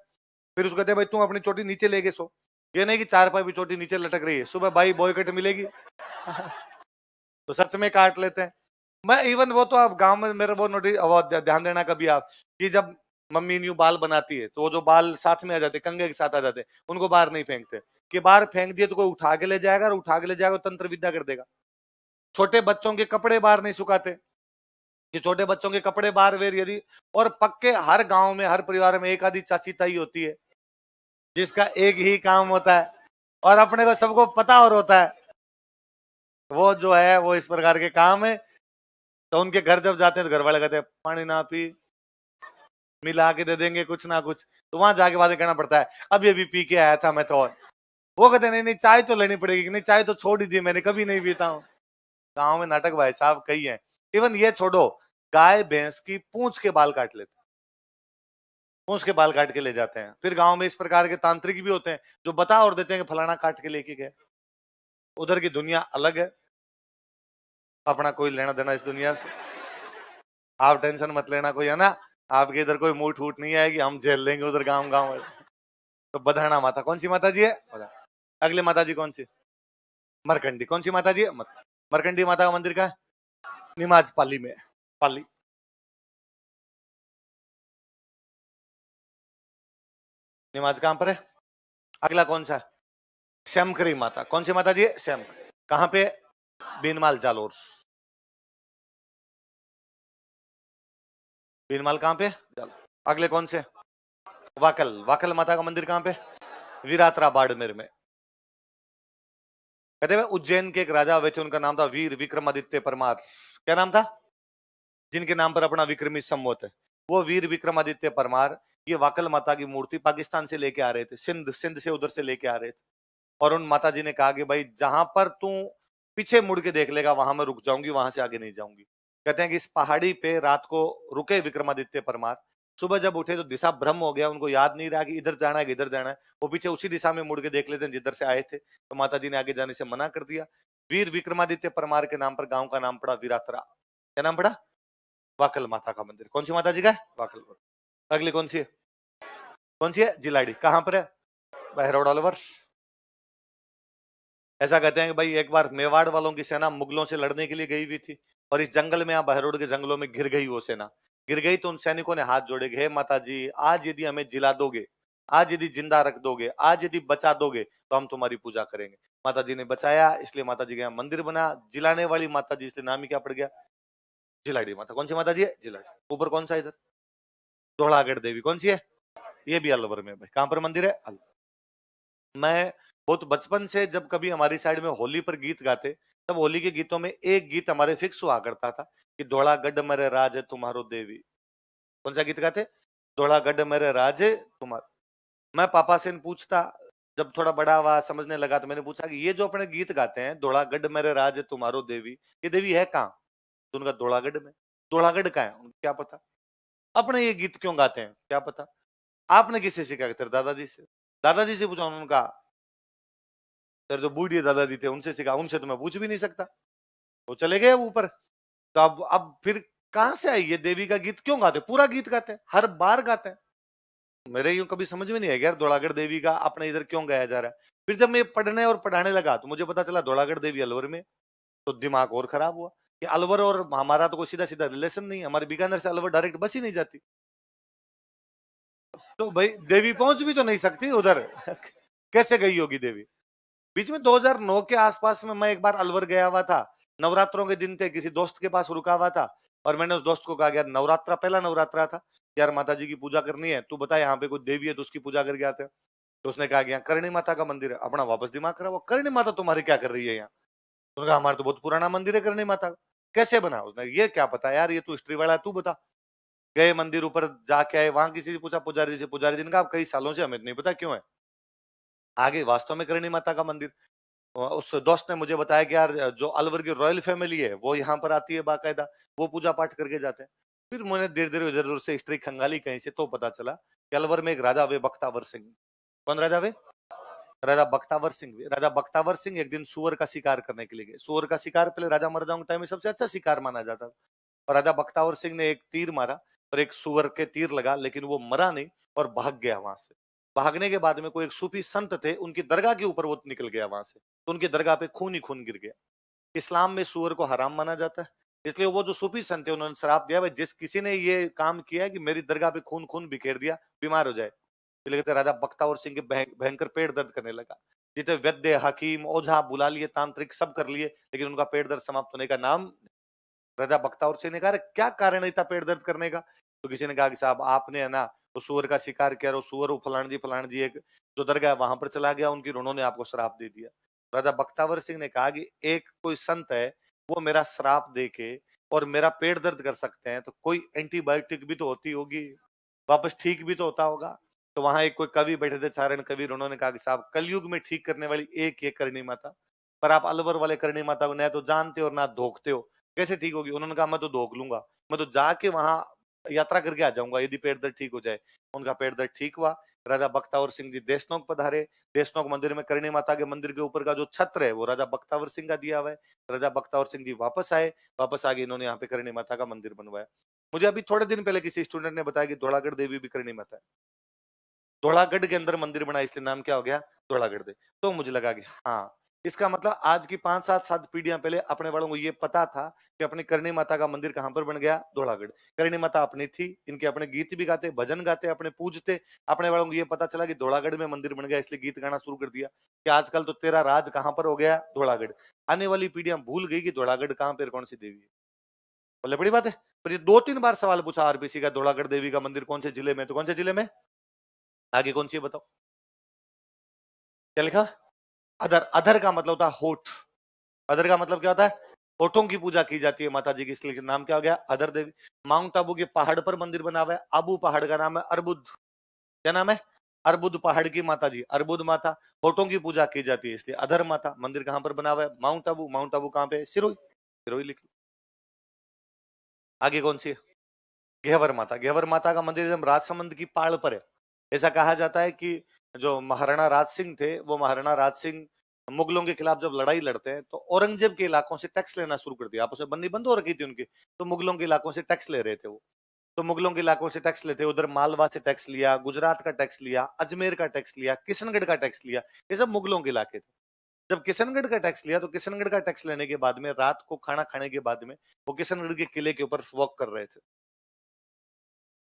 फिर उसको कहते हैं भाई तुम अपनी चोटी नीचे लेके सो। ये नहीं कि 4 पाई भी चोटी नीचे लटक रही है, सुबह भाई बॉय कट मिलेगी। तो सच में काट लेते हैं। मैं इवन वो तो आप गांव में मेरे वो नोटिस, वो ध्यान देना कभी आप, कि जब मम्मी न्यू बाल बनाती है तो वो जो बाल साथ में आ जाते, कंघे के साथ आ जाते, उनको बाहर नहीं फेंकते, कि बाहर फेंक दिए तो कोई उठा के ले जाएगा, और उठा के ले जाएगा तो तंत्र विद्या कर देगा। छोटे बच्चों के कपड़े बाहर नहीं सुखाते, कि छोटे बच्चों के कपड़े बाहर वेर यदि, और पक्के हर गांव में हर परिवार में एक आधी चाची ताई होती है जिसका एक ही काम होता है, और अपने को सबको पता और होता है, वो जो है वो इस प्रकार के काम है। तो उनके घर जब जाते हैं तो घर वाले कहते हैं पानी ना पी, मिला के दे देंगे कुछ ना कुछ, तो वहां जाके बातें करना पड़ता है, अभी अभी पी के आया था मैं तो। वो कहते हैं नहीं नहीं चाय तो लेनी पड़ेगी, नहीं चाय तो छोड़ ही दी मैंने, कभी नहीं पीता हूँ। गाँव में नाटक भाई साहब कई है। इवन ये छोड़ो, गाय भैंस की पूंछ के बाल काट लेते, पूंछ के बाल काट के ले जाते हैं। फिर गांव में इस प्रकार के तांत्रिक भी होते हैं जो बता और देते हैं कि फलाना काट के लेके गए। उधर की दुनिया अलग है, अपना कोई लेना देना इस दुनिया से, आप टेंशन मत लेना कोई, है ना। आपके इधर कोई मुंह ठूट नहीं आएगी, हम झेल लेंगे उधर गांव गांव में। तो बधाना माता कौन सी माता जी है? अगले माता जी कौन सी? मरकंडी। कौन सी माता जी है? मरकंडी माता का मंदिर का है निमाज पाली में, पाली। निमाज कहां पर है? अगला कौन सा है? श्यामकरी माता। कौन सी माता जी है? श्याम। कहां पे? बीनमाल जालोर। बीनमाल कहां पे? जालोर। अगले कौन से? वाकल। वाकल माता का मंदिर कहां पे? वीरात्रा बाड़मेर में। कहते हैं उज्जैन के एक राजा हुए थे, उनका नाम था वीर विक्रमादित्य परमार। क्या नाम था? जिनके नाम पर अपना विक्रमी संवत है, वो वीर विक्रमादित्य परमार ये वाकल माता की मूर्ति पाकिस्तान से लेके आ रहे थे, सिंध सिंध से उधर से लेके आ रहे थे। और उन माता जी ने कहा कि भाई जहां पर तू पीछे मुड़ के देख लेगा वहां मैं रुक जाऊंगी, वहां से आगे नहीं जाऊंगी। कहते हैं कि इस पहाड़ी पे रात को रुके विक्रमादित्य परमार। सुबह जब उठे तो दिशा भ्रम हो गया, उनको याद नहीं रहा कि इधर जाना है कि इधर जाना है। वो पीछे उसी दिशा में मुड़ के देख लेते हैं जिधर से आए थे। तो माता जी ने आगे जाने से मना कर दिया। वीर विक्रमादित्य परमार के नाम पर गांव का नाम पड़ा वीरात्रा। क्या नाम पड़ा? वाकल माता का मंदिर। कौन सी माता जी का है? वाकल। अगली कौन सी है? कौन सी है? जिलाड़ी। कहां पर है? बहरौड़ा अलवर। ऐसा कहते हैं कि भाई एक बार मेवाड़ वालों की सेना मुगलों से लड़ने के लिए गई हुई थी, और इस जंगल में, यहाँ बहरोड के जंगलों में घिर गई वो सेना। गिर गई तो उन सैनिकों ने हाथ जोड़े, हे माता जी आज यदि हमें जिला दोगे, आज यदि जिंदा रख दोगे, आज यदि बचा दोगे तो हम तुम्हारी पूजा करेंगे। माता जी ने बचाया, इसलिए माता जी का यहाँ मंदिर बना। जिलाने वाली माता जी, इसलिए नाम ही क्या पड़ गया? जिलाड़ी माता। कौन सी माता जी है? जिलाड़ी। ऊपर कौन सा? इधर धोड़ागढ़ देवी। कौन सी है? ये भी अलवर में। भाई कहां पर मंदिर है? मैं बहुत बचपन से जब कभी हमारी साइड में होली पर गीत गाते, तब होली के गीतों में एक गीत हमारे फिक्स हुआ करता था कि धोड़ा गढ़ मेरे राज है तुम्हारो देवी। कौन सा गीत गाते? धोड़ा गढ़ मेरे राज है तुम्हारा। मैं पापा से पूछता, जब थोड़ा बड़ा हुआ समझने लगा, तो मैंने पूछा कि ये जो अपने गीत गाते हैं धोड़ा गढ़ मेरे राज है तुम्हारो देवी, ये देवी है कहाँ? तो उनका धोड़ागढ़ में। धोड़ागढ़ कहाँ है? उनको क्या पता। अपने ये गीत क्यों गाते हैं क्या पता। आपने किससे सीखा? तेरे दादाजी से। दादाजी से पूछा, उन्होंने कहा तेरे जो बूढ़ी दादाजी थे उनसे सीखा। उनसे तो मैं पूछ भी नहीं सकता, वो चले गए ऊपर। तो अब फिर कहां से आई ये देवी का गीत? क्यों गाते? पूरा गीत गाते हैं, हर बार गाते हैं। मेरे यूं कभी समझ में नहीं आया यार धौलागढ़ देवी का अपने इधर क्यों गाया जा रहा है। फिर जब मैं पढ़ने और पढ़ाने लगा तो मुझे पता चला धौलागढ़ देवी अलवर में। तो दिमाग और खराब हुआ कि अलवर और हमारा तो कोई सीधा सीधा रिलेशन नहीं है, हमारे बीकानेर से अलवर डायरेक्ट बस ही नहीं जाती। तो भाई देवी पहुंच भी तो नहीं सकती उधर। कैसे गई होगी देवी? बीच में 2009 के आसपास में मैं एक बार अलवर गया हुआ था। नवरात्रों के दिन थे, किसी दोस्त के पास रुका हुआ था, और मैंने उस दोस्त को कहा यार नवरात्रा, पहला नवरात्रा था यार, माता जी की पूजा करनी है, तू बता यहाँ पे कोई देवी है तो उसकी पूजा करके आते हैं। तो उसने कहा कि यहाँ करणी माता का मंदिर है। अपना वापस दिमाग खराब हुआ, करणी माता तुम्हारी क्या कर रही है यहाँ? उन्होंने कहा हमारा तो बहुत पुराना मंदिर है करणी माता का। कैसे बना? उसने ये क्या पता यार, ये तू हिस्ट्री वाला है, तू बता। गए मंदिर ऊपर जाके आए, वहां किसी से पूछा पुजारी से, पुजारी जी ने कहा कई सालों से हमें नहीं पता क्यों है। आगे वास्तव में करणी माता का मंदिर। उस दोस्त ने मुझे बताया कि यार जो अलवर की रॉयल फैमिली है वो यहाँ पर आती है बाकायदा, वो पूजा पाठ करके जाते हैं। फिर मैंने धीरे धीरे इधर उधर से हिस्ट्री खंगाली कहीं से, तो पता चला कि अलवर में एक राजा वे बख्तावर सिंह। कौन राजा वे? राजा बख्तावर सिंह एक दिन सुअर का शिकार करने के लिए गए। सुअर का शिकार पहले राजा महाराजाओं के टाइम में सबसे अच्छा शिकार माना जाता था। और राजा बख्तावर सिंह ने एक तीर मारा और एक सुअर के तीर लगा, लेकिन वो मरा नहीं और भाग गया वहां से। भागने के बाद में कोई एक सूफी संत थे, उनकी दरगाह के ऊपर वो निकल गया वहां से, तो उनकी दरगाह पे खून ही खून गिर गया। इस्लाम में सुअर को हराम माना जाता है, इसलिए वो जो सूफी संत थे उन्होंने श्राप दिया, भाई जिस किसी ने ये काम किया है कि मेरी दरगाह पे खून खून बिखेर दिया, बीमार हो जाए। इसलिए कहते राजा बख्तावर सिंह के भयंकर पेट दर्द करने लगा। जितने वैद्य, हकीम, ओझा बुला लिए, तांत्रिक सब कर लिए, लेकिन उनका पेट दर्द समाप्त होने का नाम। राजा बख्तावर सिंह ने कहा, क्या कारण है इतना पेट दर्द करने का? तो किसी ने कहा कि साहब आपने है ना वो सुअर का शिकार किया, और सुअर फलान जी एक जो दरगाह वहां पर चला गया, उनकी उन्होंने आपको श्राप दे दिया। राजा बख्तावर सिंह ने कहा कि एक कोई संत है, वो मेरा श्राप दे के और मेरा पेट दर्द कर सकते हैं, तो कोई एंटीबायोटिक भी तो होती होगी, वापस ठीक भी तो होता होगा। तो वहां एक कोई कवि बैठे थे, चारण कवि, उन्होंने कहा कि साहब कलयुग में ठीक करने वाली एक ये करणी माता, पर आप अलवर वाले करणी माता को न तो जानते हो और ना धोखते हो, कैसे ठीक होगी? उन्होंने कहा मैं तो धोख लूंगा, मैं तो जाके वहां यात्रा करके आ जाऊंगा यदि पेट दर्द ठीक हो जाए। उनका पेट दर्द ठीक हुआ। राजा बख्तावर सिंह जी देशनोक पधारे। देशनोक मंदिर में करणी माता के मंदिर के ऊपर का जो छत्र है वो राजा बख्तावर सिंह का दिया हुआ है। राजा बख्तावर सिंह जी वापस आए, वापस आके इन्होंने यहाँ पे करणी माता का मंदिर बनवाया। मुझे अभी थोड़े दिन पहले किसी स्टूडेंट ने बताया कि धौलागढ़ देवी भी करणी माता है। धौलागढ़ के अंदर मंदिर बना, इसलिए नाम क्या हो गया? धौलागढ़ देवी। तो मुझे लगा कि हाँ, इसका मतलब आज की 5-7 पीढ़ियां पहले अपने वालों को ये पता था कि अपनी करणी माता का मंदिर कहां पर बन गया? धौलागढ़। करणी माता अपनी थी, इनके अपने गीत भी गाते, भजन गाते, अपने पूजते। अपने वालों को ये पता चला कि धौलागढ़ में मंदिर बन गया, इसलिए गीत गाना शुरू कर दिया कि आजकल तो तेरा राज कहां पर हो गया? धौलागढ़। आने वाली पीढ़ियां भूल गई कि धौलागढ़ कहां पर कौन सी देवी है। बोले बड़ी बात है। पर ये 2-3 बार सवाल पूछा आरबीसी का, धौलागढ़ देवी का मंदिर कौन से जिले में? तो कौन से जिले में? आगे कौन सी है बताओ? क्या लिखा? अधर। अधर का मतलब होता है होठ। अधर का मतलब क्या होता है? होठों की पूजा की जाती है माता जी की, इसलिए नाम क्या हो गया? अधर देवी। माउंट आबू के पहाड़ पर मंदिर बना हुआ है। आबू पहाड़ का नाम है अर्बुद। क्या नाम है? अर्बुद पहाड़ की माता जी, अर्बुद माता। होठों की पूजा की जाती है, इसलिए अधर माता। मंदिर कहां पर बना हुआ है? माउंट आबू। माउंट आबू कहां पे? सिरोही। सिरोही लिख लो। आगे कौन सी है? घेवर माता। घेवर माता का मंदिर एकदम राजसमंद की पहाड़ पर है। ऐसा कहा जाता है कि जो महाराणा राज सिंह थे, वो महाराणा राज सिंह मुगलों के खिलाफ जब लड़ाई लड़ते हैं तो औरंगजेब के इलाकों से टैक्स लेना शुरू कर दिया। आपस में बंदी बंद हो रखी थी उनकी, तो मुगलों के इलाकों से टैक्स ले रहे थे वो। तो मुगलों के इलाकों से टैक्स लेते, उधर मालवा से टैक्स लिया, गुजरात का टैक्स लिया, अजमेर का टैक्स लिया, किशनगढ़ का टैक्स लिया। ये सब मुगलों के इलाके थे। जब किशनगढ़ का टैक्स लिया, तो किशनगढ़ का टैक्स लेने के बाद में रात को खाना खाने के बाद में वो किशनगढ़ के किले के ऊपर वॉक कर रहे थे।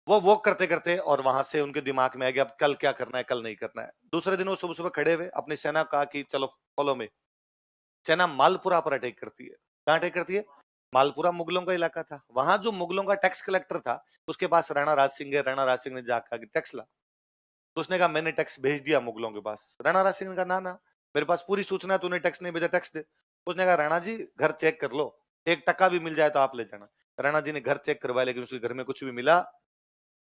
वो वॉक करते करते और वहां से उनके दिमाग में आ गया अब कल क्या करना है, कल नहीं करना है। दूसरे दिन वो सुबह सुबह खड़े हुए, अपनी सेना कहा कि चलो फॉलो में। सेना मालपुरा पर अटैक करती है। कहाँ अटैक करती है? मालपुरा मुगलों का इलाका था। वहां जो मुगलों का टैक्स कलेक्टर था, उसके पास राणा राज सिंह है। राणा राज सिंह ने जाकर कहा कि टैक्स ला। तो उसने कहा मैंने टैक्स भेज दिया मुगलों के पास। राणा राज सिंह ने कहा ना ना, मेरे पास पूरी सूचना है, तूने टैक्स नहीं भेजा, टैक्स दे। उसने कहा राणा जी घर चेक कर लो, 1 टका भी मिल जाए तो आप ले जाना। राणा जी ने घर चेक करवाया, लेकिन उसके घर में कुछ भी मिला।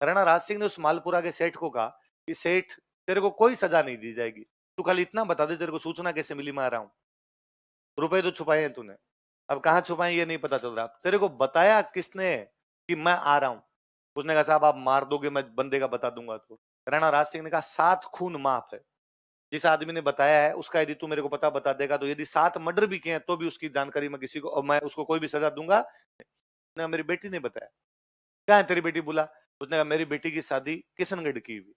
राणा राज सिंह ने उस मालपुरा के सेठ को कहा कि सेठ तेरे को कोई सजा नहीं दी जाएगी, तू खाली इतना बता दे तेरे को सूचना कैसे मिली मैं आ रहा हूं। रुपए तो छुपाए हैं तूने, अब कहाँ छुपाए ये नहीं पता चल रहा। तेरे को बताया किसने कि मैं आ रहा हूं? उसने कहा साहब आप मार दोगे, मैं बंदे का बता दूंगा। तो राणा राज सिंह ने कहा 7 खून माफ है। जिस आदमी ने बताया है उसका यदि तू मेरे को पता बता देगा, तो यदि 7 मर्डर भी किए हैं तो भी उसकी जानकारी मैं किसी को, और मैं उसको कोई भी सजा दूंगा। उसने कहा मेरी बेटी ने बताया। क्या है तेरी बेटी? बुला। उसने कहा मेरी बेटी की शादी किशनगढ़ की हुई।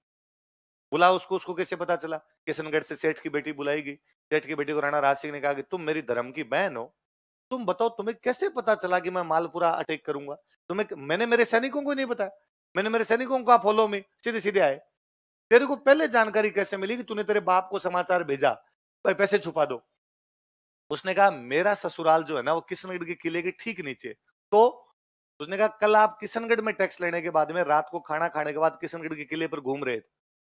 बुला उसको। उसको कैसे पता चला? किशनगढ़ से सेठ की बेटी बुलाई गई। सेठ की बेटी को राणा राज सिंह ने कहा कि तुम मेरी धर्म की बहन हो, तुम बताओ तुम्हें कैसे पता चला कि मैं मालपुरा अटैक करूंगा? तुम्हें, मैंने मेरे सैनिकों को नहीं बताया, मैंने मेरे सैनिकों को कहा फॉलो मी, सीधे सीधे आए। तेरे को पहले जानकारी कैसे मिली कि तूने तेरे बाप को समाचार भेजा भाई पैसे छुपा दो? उसने कहा मेरा ससुराल जो है ना वो किशनगढ़ के किले के ठीक नीचे। तो उसने कहा कल आप किशनगढ़ में टैक्स लेने के बाद में रात को खाना खाने के बाद किशनगढ़ के किले पर घूम रहे थे।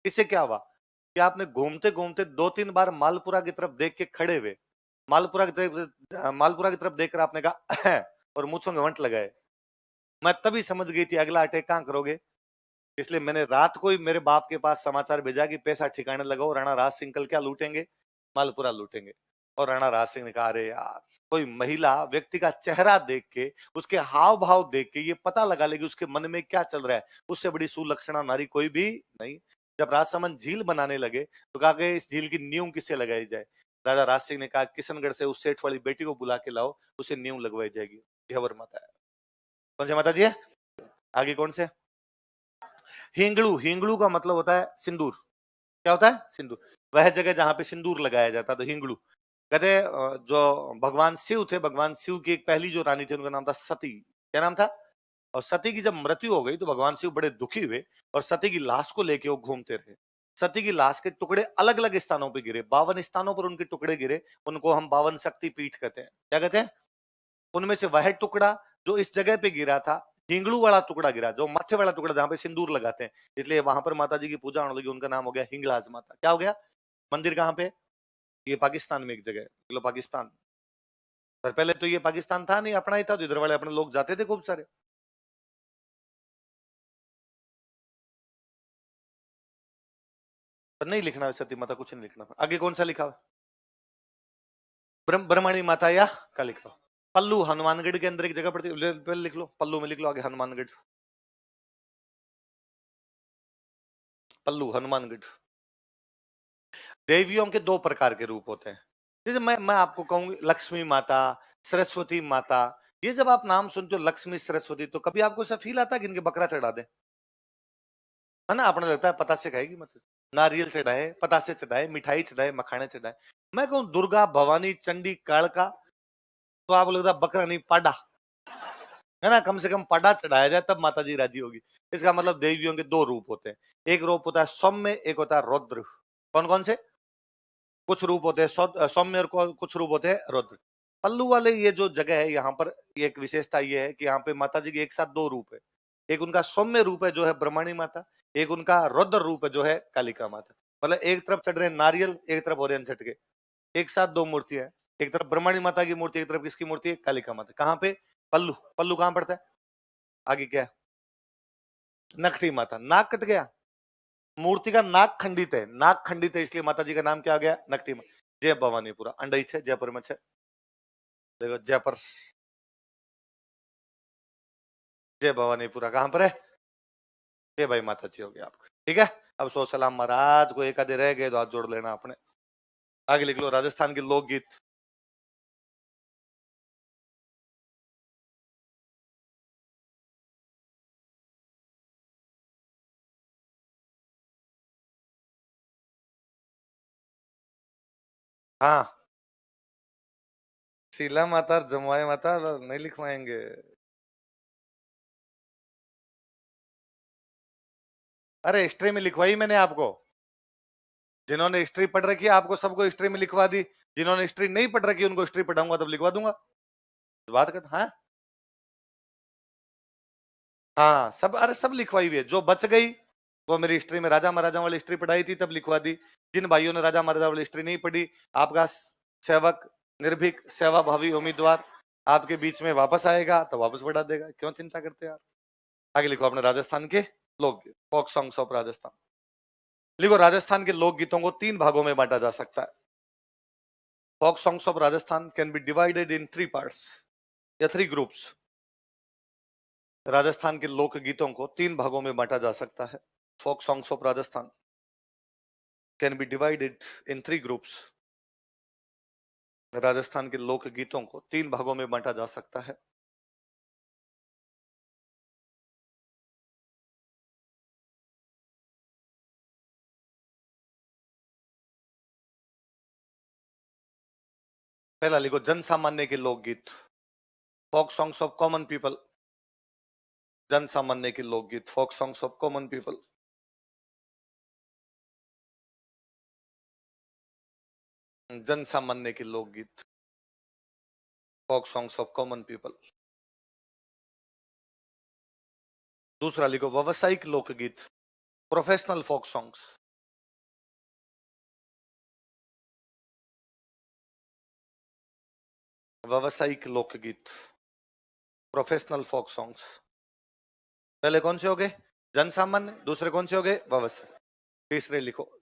इससे क्या हुआ कि आपने घूमते घूमते 2-3 बार मालपुरा की तरफ देख के खड़े हुए, मालपुरा की तरफ देखकर आपने कहा और मूंछों में वंट लगाए। मैं तभी समझ गई थी अगला अटैक कहां करोगे। इसलिए मैंने रात को ही मेरे बाप के पास समाचार भेजा कि पैसा ठिकाने लगाओ, राणा राज सिंह कल क्या लूटेंगे? मालपुरा लूटेंगे। और राणा राज सिंह ने कहा अरे यार, कोई महिला व्यक्ति का चेहरा देख के, उसके हाव भाव देख के ये पता लगा लेगी उसके मन में क्या चल रहा है, उससे बड़ी सुलक्षणा नारी कोई भी नहीं। जब राजसमंद झील बनाने लगे तो कहा गया इस झील की नींव किससे लगाई जाए। राजा राज सिंह ने कहा किशनगढ़ से उस सेठ वाली बेटी को बुला के लाओ, उसे नींव लगवाई जाएगी। घेवर माता है। कौन से माता जी है? आगे कौन से? हिंगलू। हिंगलू का मतलब होता है सिंदूर। क्या होता है? सिंदूर। वह जगह जहां पे सिंदूर लगाया जाता तो हिंगलू। कहते जो भगवान शिव थे, भगवान शिव की एक पहली जो रानी थी उनका नाम था सती। क्या नाम था? और सती की जब मृत्यु हो गई तो भगवान शिव बड़े दुखी हुए और सती की लाश को लेके वो घूमते रहे। सती की लाश के टुकड़े अलग अलग स्थानों पर गिरे, 52 स्थानों पर उनके टुकड़े गिरे। उनको हम 52 शक्ति पीठ कहते हैं। क्या कहते हैं? उनमें से वह टुकड़ा जो इस जगह पे गिरा था, हिंगलू वाला टुकड़ा गिरा, जो मत्थे वाला टुकड़ा जहां पे सिंदूर लगाते हैं, इसलिए वहां पर माता जी की पूजा होने लगी। उनका नाम हो गया हिंगलाज माता। क्या हो गया? मंदिर कहां पे? ये पाकिस्तान में एक जगह है, पाकिस्तान। पर पहले तो ये पाकिस्तान था नहीं, अपना ही था, तो इधर वाले अपने लोग जाते थे खूब सारे। पर नहीं लिखना है सती माता, कुछ नहीं लिखना। आगे कौन सा लिखा हुआ? ब्रह्मणी माता या क्या लिखा? पल्लू हनुमानगढ़ के अंदर एक जगह पड़ती है, पहले लिख लो, पल्लू में लिख लो, आगे हनुमानगढ़। पल्लू हनुमानगढ़। देवियों के दो प्रकार के रूप होते हैं। जैसे मैं आपको कहूंगी लक्ष्मी माता, सरस्वती माता, ये जब आप नाम सुनते हो लक्ष्मी सरस्वती, तो कभी आपको ऐसा फील आता है कि इनके बकरा चढ़ा दे? है ना, अपने लगता है पता से खाएगी, मतलब नारियल चढ़ाए, पतासे चढ़ाए, मिठाई चढ़ाए, मखाने चढ़ाए। मैं कहूं दुर्गा, भवानी, चंडी, कालका, तो आपको लगता है बकरा नहीं पाडा, है ना, कम से कम पाडा चढ़ाया जाए तब माता जी राजी होगी। इसका मतलब देवियों के दो रूप होते हैं। एक रूप होता है सौम्य, एक होता है रौद्र। कौन कौन से? कुछ रूप होते हैं सौम्य और कुछ रूप होते हैं रौद्र। पल्लू वाले ये जो जगह है यहाँ पर, एक विशेषता ये है कि यहाँ पे माता जी के एक साथ दो रूप है। एक उनका सौम्य रूप है जो है ब्रह्मणी माता, एक उनका रौद्र रूप है जो है कालिका माता। मतलब एक तरफ चढ़ रहे नारियल, एक तरफ ओरियन छठ के, एक साथ दो मूर्तियां है। एक तरफ ब्रह्मणी माता की मूर्ति, एक तरफ किसकी मूर्ति है? कालिका माता। कहाँ पे? पल्लू। पल्लू कहाँ पड़ता है? आगे क्या है? नखटी माता। नाक कट गया, मूर्ति का नाक खंडित है, नाक खंडित है, इसलिए माता जी का नाम क्या आ गया? नकटी माता। जय भवानीपुरा अंडई छे, जयपुर में छे। देखो जयपुर, जय भवानीपुरा कहां पर है? ये भाई माता जी हो गया आपको, ठीक है। अब सो सलाम महाराज को एक आधे रह गए तो हाथ जोड़ लेना अपने। आगे लिख लो राजस्थान के लोकगीत। हाँ, शीला माता और जमुआई माता नहीं लिखवाएंगे। अरे हिस्ट्री में लिखवाई मैंने आपको, जिन्होंने हिस्ट्री पढ़ रखी है आपको सबको हिस्ट्री में लिखवा दी। जिन्होंने हिस्ट्री नहीं पढ़ रखी उनको हिस्ट्री पढ़ाऊंगा तब लिखवा दूंगा। बात कर, हाँ हाँ सब, अरे सब लिखवाई हुई है। जो बच गई वो मेरी हिस्ट्री में राजा महाराजा वाली हिस्ट्री पढ़ाई थी तब लिखवा दी। जिन भाइयों ने राजा महाराजा वाली हिस्ट्री नहीं पढ़ी, आपका सेवक, निर्भीक सेवा भावी उम्मीदवार आपके बीच में वापस आएगा तो वापस पढ़ा देगा, क्यों चिंता करते यार। आगे लिखो अपने राजस्थान के लोकगीत, फोक सॉन्ग्स ऑफ राजस्थान। लिखो राजस्थान के लोकगीतों को तीन भागों में बांटा जा सकता है। Folk songs of Rajasthan can be divided in three parts या थ्री ग्रुप्स। राजस्थान के लोकगीतों को तीन भागों में बांटा जा सकता है। Folk songs of Rajasthan can be divided in three groups. Rajasthan के लोकगीतों को तीन भागों में बांटा जा सकता है। पहला लिखो जन सामान्य के लोकगीत, folk songs of common people. जन सामान्य के लोकगीत, folk songs of common people. जन सामान्य के लोकगीत, folk songs of common people. दूसरा लिखो व्यावसायिक लोकगीत, प्रोफेशनल फोक सॉन्ग्स। व्यावसायिक लोकगीत, प्रोफेशनल फोक सॉन्ग्स। पहले कौन से हो गए? जन सामान्य। दूसरे कौन से हो गए? व्यवसाय। तीसरे लिखो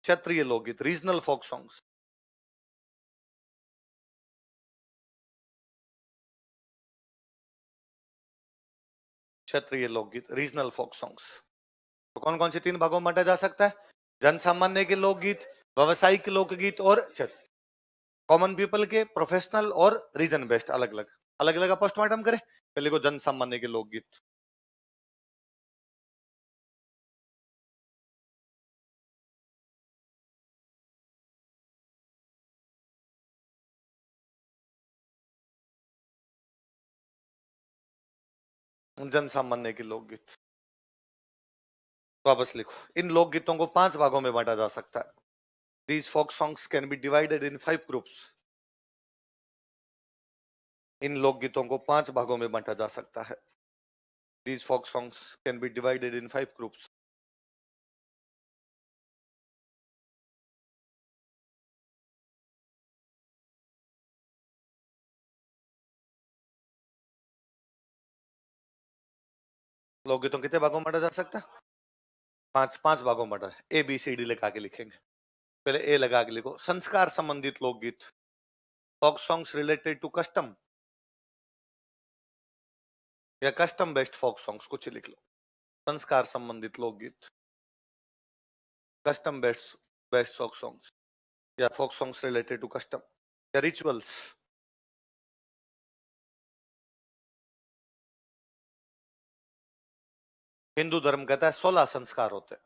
क्षेत्रीय लोकगीत, रीजनल फोक सॉन्ग्स। क्षेत्रीय लोकगीत, रीजनल फोक सॉन्ग्स। तो कौन कौन से 3 भागों में बांटा जा सकता है? जन सामान्य के लोकगीत, व्यवसायिक लोकगीत और कॉमन पीपल के, प्रोफेशनल और रीजन बेस्ड। अलग अलग अलग अलग पोस्टमार्टम करें। पहले को जन सामान्य के लोकगीत। जन सामान्य के लोकगीत। वापस लिखो, इन लोकगीतों को 5 भागों में बांटा जा सकता है। These folk songs can be divided in 5 groups. इन लोकगीतों को 5 भागों में बांटा जा सकता है। These folk songs can be divided in 5 groups. लोकगीतों कितने भागों में बांटा जा सकता है? 5 भागों में बांटा है। ABCD लगा के लिखेंगे। पहले ए लगा के लिखो, संस्कार संबंधित लोकगीत, folk songs related to custom या कस्टम बेस्ड folk songs, कुछ लिख लो। संस्कार संबंधित लोकगीत, कस्टम बेस्ड folk songs या folk songs related to custom या रिचुअल्स। हिंदू धर्म कहता है 16 संस्कार होते हैं।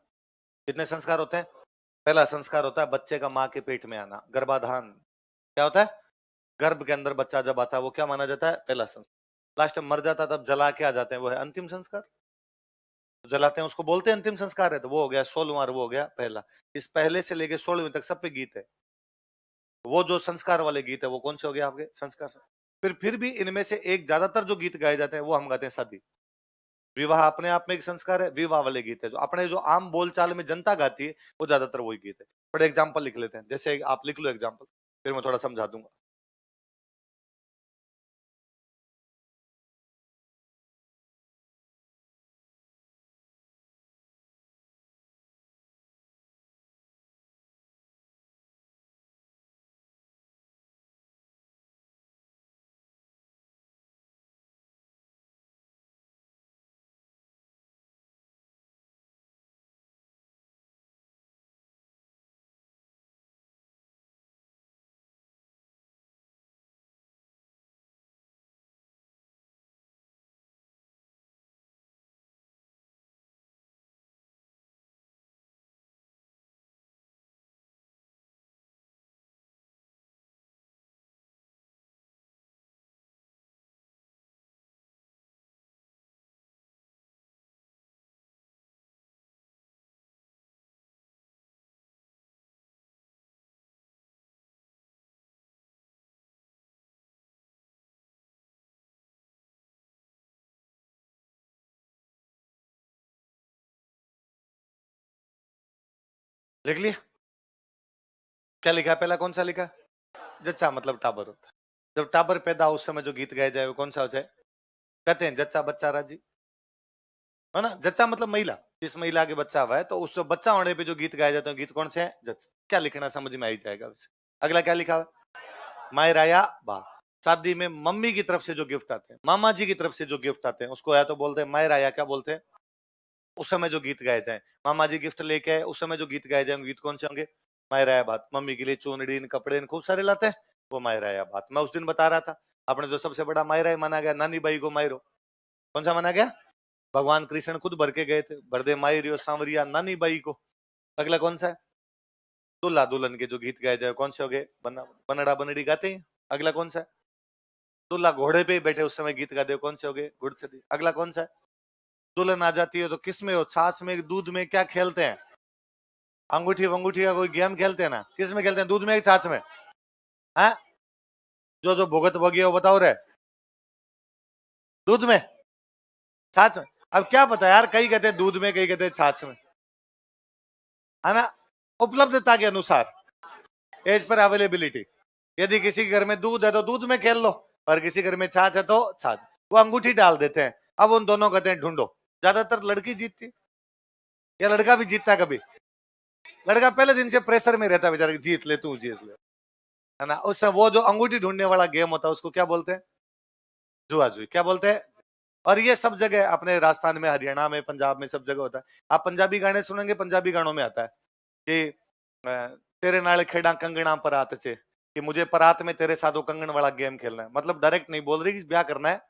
कितने संस्कार होते हैं? पहला संस्कार होता है बच्चे का मां के पेट में आना, गर्भाधान। क्या होता है? गर्भ के अंदर बच्चा जब आता है वो क्या माना जाता है? पहला संस्कार। लास्ट में मर जाता तब जला के आ जाते हैं, वो है अंतिम संस्कार। जलाते हैं उसको बोलते हैं अंतिम संस्कार है। तो वो हो गया 16वां, वो हो गया पहला। इस पहले से लेके 16वीं तक सब पे गीत है। वो जो संस्कार वाले गीत है वो कौन से हो गए आपके? संस्कार से। फिर भी इनमें से एक ज्यादातर जो गीत गाए जाते हैं वो हम गाते हैं शादी विवाह, अपने आप में एक संस्कार है। विवाह वाले गीत है जो अपने जो आम बोलचाल में जनता गाती है वो ज्यादातर वही गीत है। बट एग्जाम्पल लिख लेते हैं, जैसे आप लिख लो एग्जाम्पल, फिर मैं थोड़ा समझा दूंगा। लिख लिया? क्या लिखा है? पहला कौन सा लिखा? जच्चा मतलब टाबर होता है। जब टाबर पैदा हो उस समय जो गीत गाया जाए वो कौन सा हो जाए? कहते हैं जच्चा बच्चा राजी, है ना। जच्चा मतलब महिला, जिस महिला के बच्चा हुआ है तो उस बच्चा होने पे जो गीत गाए जाते हैं गीत कौन से हैं? जच्चा। क्या लिखना समझ में आ ही जाएगा वैसे। अगला क्या लिखा हुआ? मायराया बा। शादी में मम्मी की तरफ से जो गिफ्ट आते हैं, मामा जी की तरफ से जो गिफ्ट आते हैं उसको या तो बोलते हैं मायराया, क्या बोलते हैं? उस समय जो गीत गाए जाए, मामा जी गिफ्ट लेके आए उस समय जो गीत गाए जाएंगे गीत कौन से होंगे? मायराया बात। मम्मी के लिए चूनड़ी कपड़े खूब सारे लाते हैं, वो मायराया बात। मैं उस दिन बता रहा था अपने जो सबसे बड़ा मायरा माना गया नानी बाई को मायरो। कौन सा माना गया? भगवान कृष्ण खुद भर के गए थे, भर दे मायरियो सांवरिया नानी बाई को। अगला कौन सा है? दूल्हा दुल्हन के जो गीत गाए जाए कौन से हो गए? बनड़ा बनड़ी गाते हैं। अगला कौन सा है? दूल्हा घोड़े पे बैठे उस समय गीत गाते, कौन से हो गए? घुड़चली। अगला कौन सा है? दुल्हन आ जाती है तो किस में हो? छाछ में, दूध में, क्या खेलते हैं? अंगूठी वंगूठी का कोई गेम खेलते हैं ना, किस में खेलते हैं? दूध में, छाछ में? है जो जो भुगत भोगी है वो बताओ रे। दूध में, छाछ में? अब क्या पता यार, कई कहते हैं दूध में, कई कहते हैं छाछ में, है ना। उपलब्धता के अनुसार, एज पर अवेलेबिलिटी। यदि किसी के घर में दूध है तो दूध में खेल लो, और किसी घर में छाछ है तो छाछ। वो अंगूठी डाल देते हैं। अब उन दोनों कहते हैं ढूंढो। ज्यादातर लड़की जीतती या लड़का भी जीतता? कभी लड़का पहले दिन से प्रेशर में रहता है बेचारा, जीत ले तू, जीत ले, है ना। उस वो जो अंगूठी ढूंढने वाला गेम होता है उसको क्या बोलते हैं? जुआ जुई। क्या बोलते हैं? और ये सब जगह अपने राजस्थान में, हरियाणा में, पंजाब में, सब जगह होता है। आप पंजाबी गाने सुनेंगे, पंजाबी गानों में आता है कि तेरे नाल खेड़ा कंगना परात चे, कि मुझे परात में तेरे साथ वो कंगन वाला गेम खेलना है। मतलब डायरेक्ट नहीं बोल रही कि ब्याह करना है।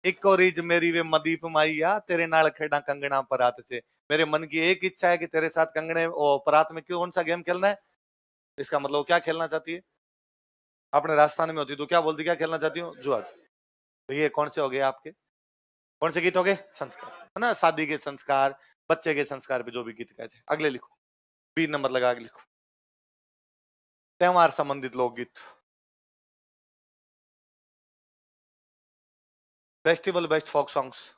एक और रीज मेरी वे मदीप माइया, तेरे नाल खेड़ा कंगना परात चे। मेरे मन की एक इच्छा है कि तेरे साथ कंगने और परात में क्यों, कौन सा गेम खेलना है। इसका मतलब क्या खेलना चाहती है। अपने राजस्थान में होती तो क्या बोलती, क्या खेलना चाहती हूँ, जुआ। तो ये कौन से हो गए आपके, कौन से गीत हो गए, संस्कार है ना, शादी के संस्कार, बच्चे के संस्कार पे जो भी गीत गाए। अगले लिखो, 20 नंबर लगा के लिखो, त्योहार संबंधित लोकगीत। Festival based folk songs.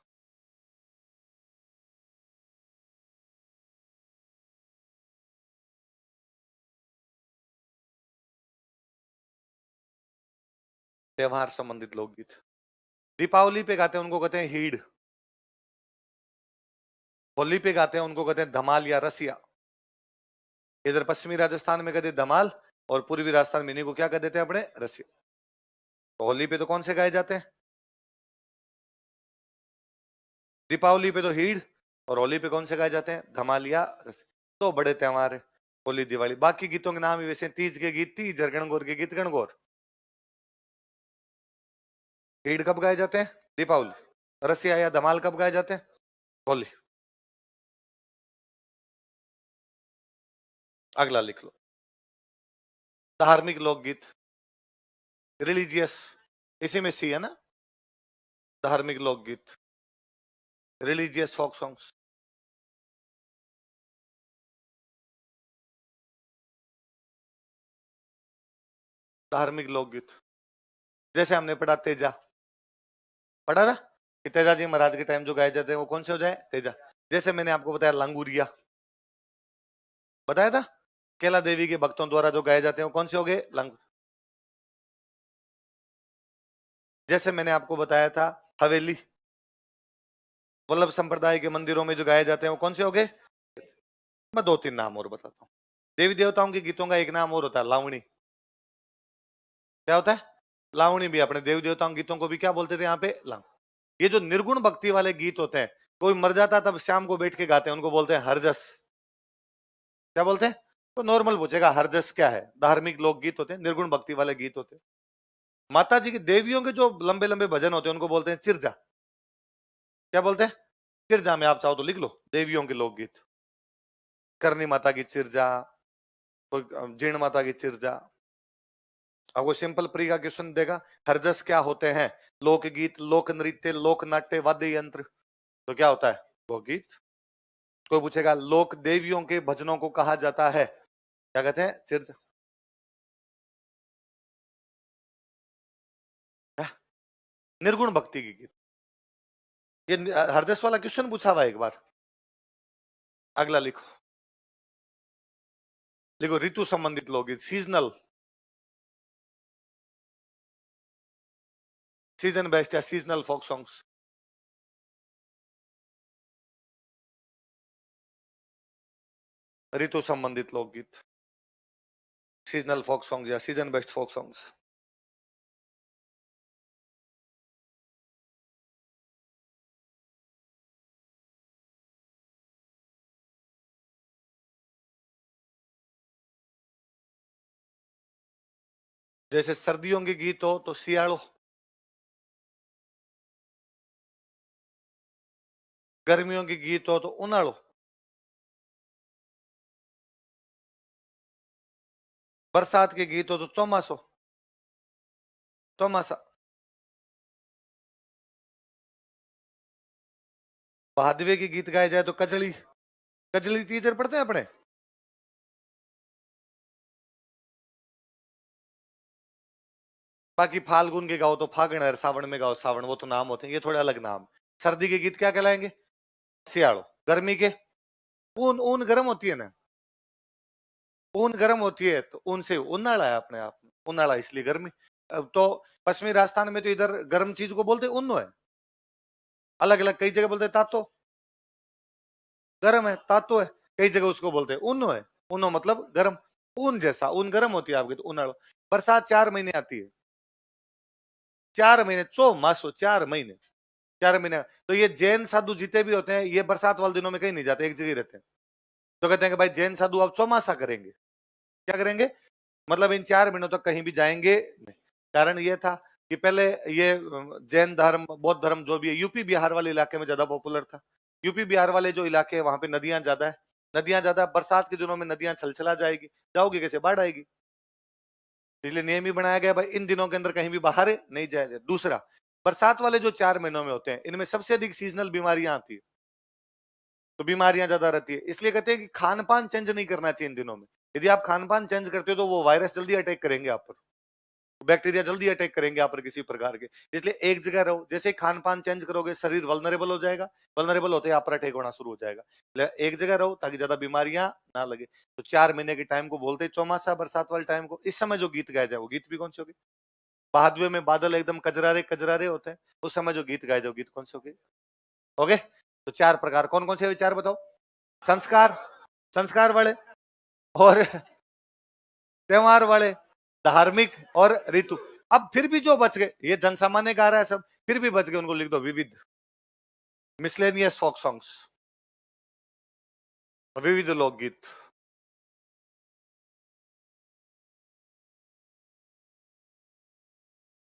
त्योहार संबंधित लोकगीत। दीपावली पे गाते हैं उनको कहते हैं हीड़। होली पे गाते हैं उनको कहते हैं धमाल या रसिया। इधर पश्चिमी राजस्थान में कहते हैं धमाल, और पूर्वी राजस्थान में इन्हीं को क्या कह देते हैं अपने, रसिया। तो होली पे तो कौन से गाए जाते हैं, दीपावली पे तो हीड़, और होली पे कौन से गाए जाते हैं, धमाल या रसिया। तो बड़े त्योहार है होली दिवाली। बाकी गीतों के नाम ही वैसे, तीज के गीत तीज, गणगौर के गीत गणगौर। ईद कब गाए जाते हैं, दीपावली। रसिया या धमाल कब गाए जाते हैं, होली। अगला लिख लो, धार्मिक लोकगीत, रिलीजियस, इसी में सी है ना, धार्मिक लोकगीत, रिलीजियस फोक सॉन्ग्स। धार्मिक लोकगीत, जैसे हमने पढ़ा तेजा, पढ़ा था कि तेजा जी महाराज के टाइम जो गाए जाते हैं वो कौन से हो जाए, तेजा। जैसे मैंने आपको बताया लांगुरिया, बताया था, केला देवी के भक्तों द्वारा जो गाए जाते हैं वो कौन से हो गए, लांगुर। जैसे मैंने आपको बताया था हवेली, वल्लभ संप्रदाय के मंदिरों में जो गाए जाते हैं वो कौन से हो गए। मैं 2-3 नाम और बताता हूँ। देवी देवताओं के गीतों का एक नाम और होता है लावणी। क्या होता है, लावणी भी। अपने देवी देवताओं गीतों को भी क्या बोलते थे यहाँ पे, लावणी। ये जो निर्गुण भक्ति वाले गीत होते हैं, कोई मर जाता तब शाम को बैठ के गाते हैं, उनको बोलते हैं हरजस। क्या बोलते हैं, तो नॉर्मल पूछेगा हरजस क्या है। धार्मिक लोक गीत होते हैं, निर्गुण भक्ति वाले गीत होते हैं। माता जी की देवियों के जो लंबे लंबे भजन होते हैं उनको बोलते हैं चिरजा। क्या बोलते हैं, चिरजा। में आप चाहो तो लिख लो देवियों के लोकगीत, करनी माता की चिरजा, कोई जीण माता की चिरजा। आपको सिंपल प्री का क्वेश्चन देगा, हरजस क्या होते हैं, लोकगीत, लोक नृत्य, लोक नाट्य, वाद्य यंत्र। तो क्या होता है, लोकगीत। कोई पूछेगा लोक देवियों के भजनों को कहा जाता है, क्या कहते हैं, चिरजा। निर्गुण भक्ति की गीत। ये हरजस वाला क्वेश्चन पूछा हुआ एक बार। अगला लिखो, लिखो ऋतु संबंधित लोकगीत, सीजनल, सीजन बेस्ट या सीजनल फोक सॉन्ग्स। ऋतु संबंधित लोकगीत, सीजनल फोक सॉन्ग या सीजन बेस्ट फोक सॉन्ग्स। जैसे सर्दियों के गीत हो तो सियाड़ो, गर्मियों के गीत हो तो उनाड़ो, बरसात के गीत हो तो चौमासो, चौमासा। भादवे के गीत गाए जाए तो कजली, कजली टीचर पढ़ते हैं अपने। बाकी फाल्गुन के गाओ तो फागण, है सावन में गाओ सावन, वो तो नाम होते हैं, ये थोड़े अलग नाम। सर्दी के गीत क्या कहलाएंगे, सियाड़ो। गर्मी के, ऊन, ऊन गर्म होती है ना, ऊन गर्म होती है तो ऊन से उनाड़ा है अपने आप में, उनाड़ा इसलिए गर्मी। अब तो पश्चिमी राजस्थान में तो इधर गर्म चीज को बोलते उन्नो है, अलग अलग कई जगह बोलते हैं तातो, गर्म है तातो है, कई जगह उसको बोलते हैं उन्नो है। उन्नो मतलब गर्म, ऊन जैसा, ऊन गर्म होती है आपकी, तो उनाड़ो। बरसात 4 महीने आती है, 4 महीने, 4 महीने, 4 महीने। तो ये जैन साधु जितने भी होते हैं ये बरसात वाले दिनों में कहीं नहीं जाते, एक जगह ही रहते हैं। तो कहते हैं कि भाई जैन साधु अब चौमासा करेंगे। क्या करेंगे? मतलब इन 4 महीनों तक कहीं भी जाएंगे नहीं। कारण ये था कि पहले ये जैन धर्म, बौद्ध धर्म जो भी है, यूपी बिहार वाले इलाके में ज्यादा पॉपुलर था। यूपी बिहार वाले जो इलाके हैं वहां पे नदियां ज्यादा है, नदियां ज्यादा, बरसात के दिनों में नदियां छलछला जाएगी, जाओगे कैसे, बाढ़ आएगी। इसलिए नियम ही बनाया गया भाई इन दिनों के अंदर कहीं भी बाहर नहीं जाए। दूसरा, बरसात वाले जो 4 महीनों में होते हैं इनमें सबसे अधिक सीजनल बीमारियां आती है, तो बीमारियां ज्यादा रहती है। इसलिए कहते हैं कि खान पान चेंज नहीं करना चाहिए इन दिनों में। यदि आप खान पान चेंज करते हो तो वो वायरस जल्दी अटैक करेंगे आप पर, बैक्टीरिया जल्दी अटैक करेंगे आप पर किसी प्रकार के। इसलिए एक जगह रहो, जैसे खान पान चेंज करोगे शरीर वल्नरेबल हो जाएगा, वल्नरेबल होते ही आप पर अटैक होना शुरू हो जाएगा। एक जगह रहो ताकि ज्यादा बीमारियां ना लगे। तो 4 महीने के टाइम को बोलते हैं चौमासा, बरसात वाले टाइम को। इस समय जो गीत गाए जाए वो गीत भी कौन से होगे? बहादुए में बादल एकदम कजरारे कजरारे होते हैं, उस समय जो गीत गाए जाओ गीत कौन से होगे? ओके, तो 4 प्रकार कौन कौन से विचार बताओ? संस्कार, संस्कार वाले, और त्योहार वाले, धार्मिक और ऋतु। अब फिर भी जो बच गए, ये जन सामान्य गा रहा है सब, फिर भी बच गए, उनको लिख दो विविध, मिसलेनियस फोक सॉन्ग्स, विविध लोकगीत।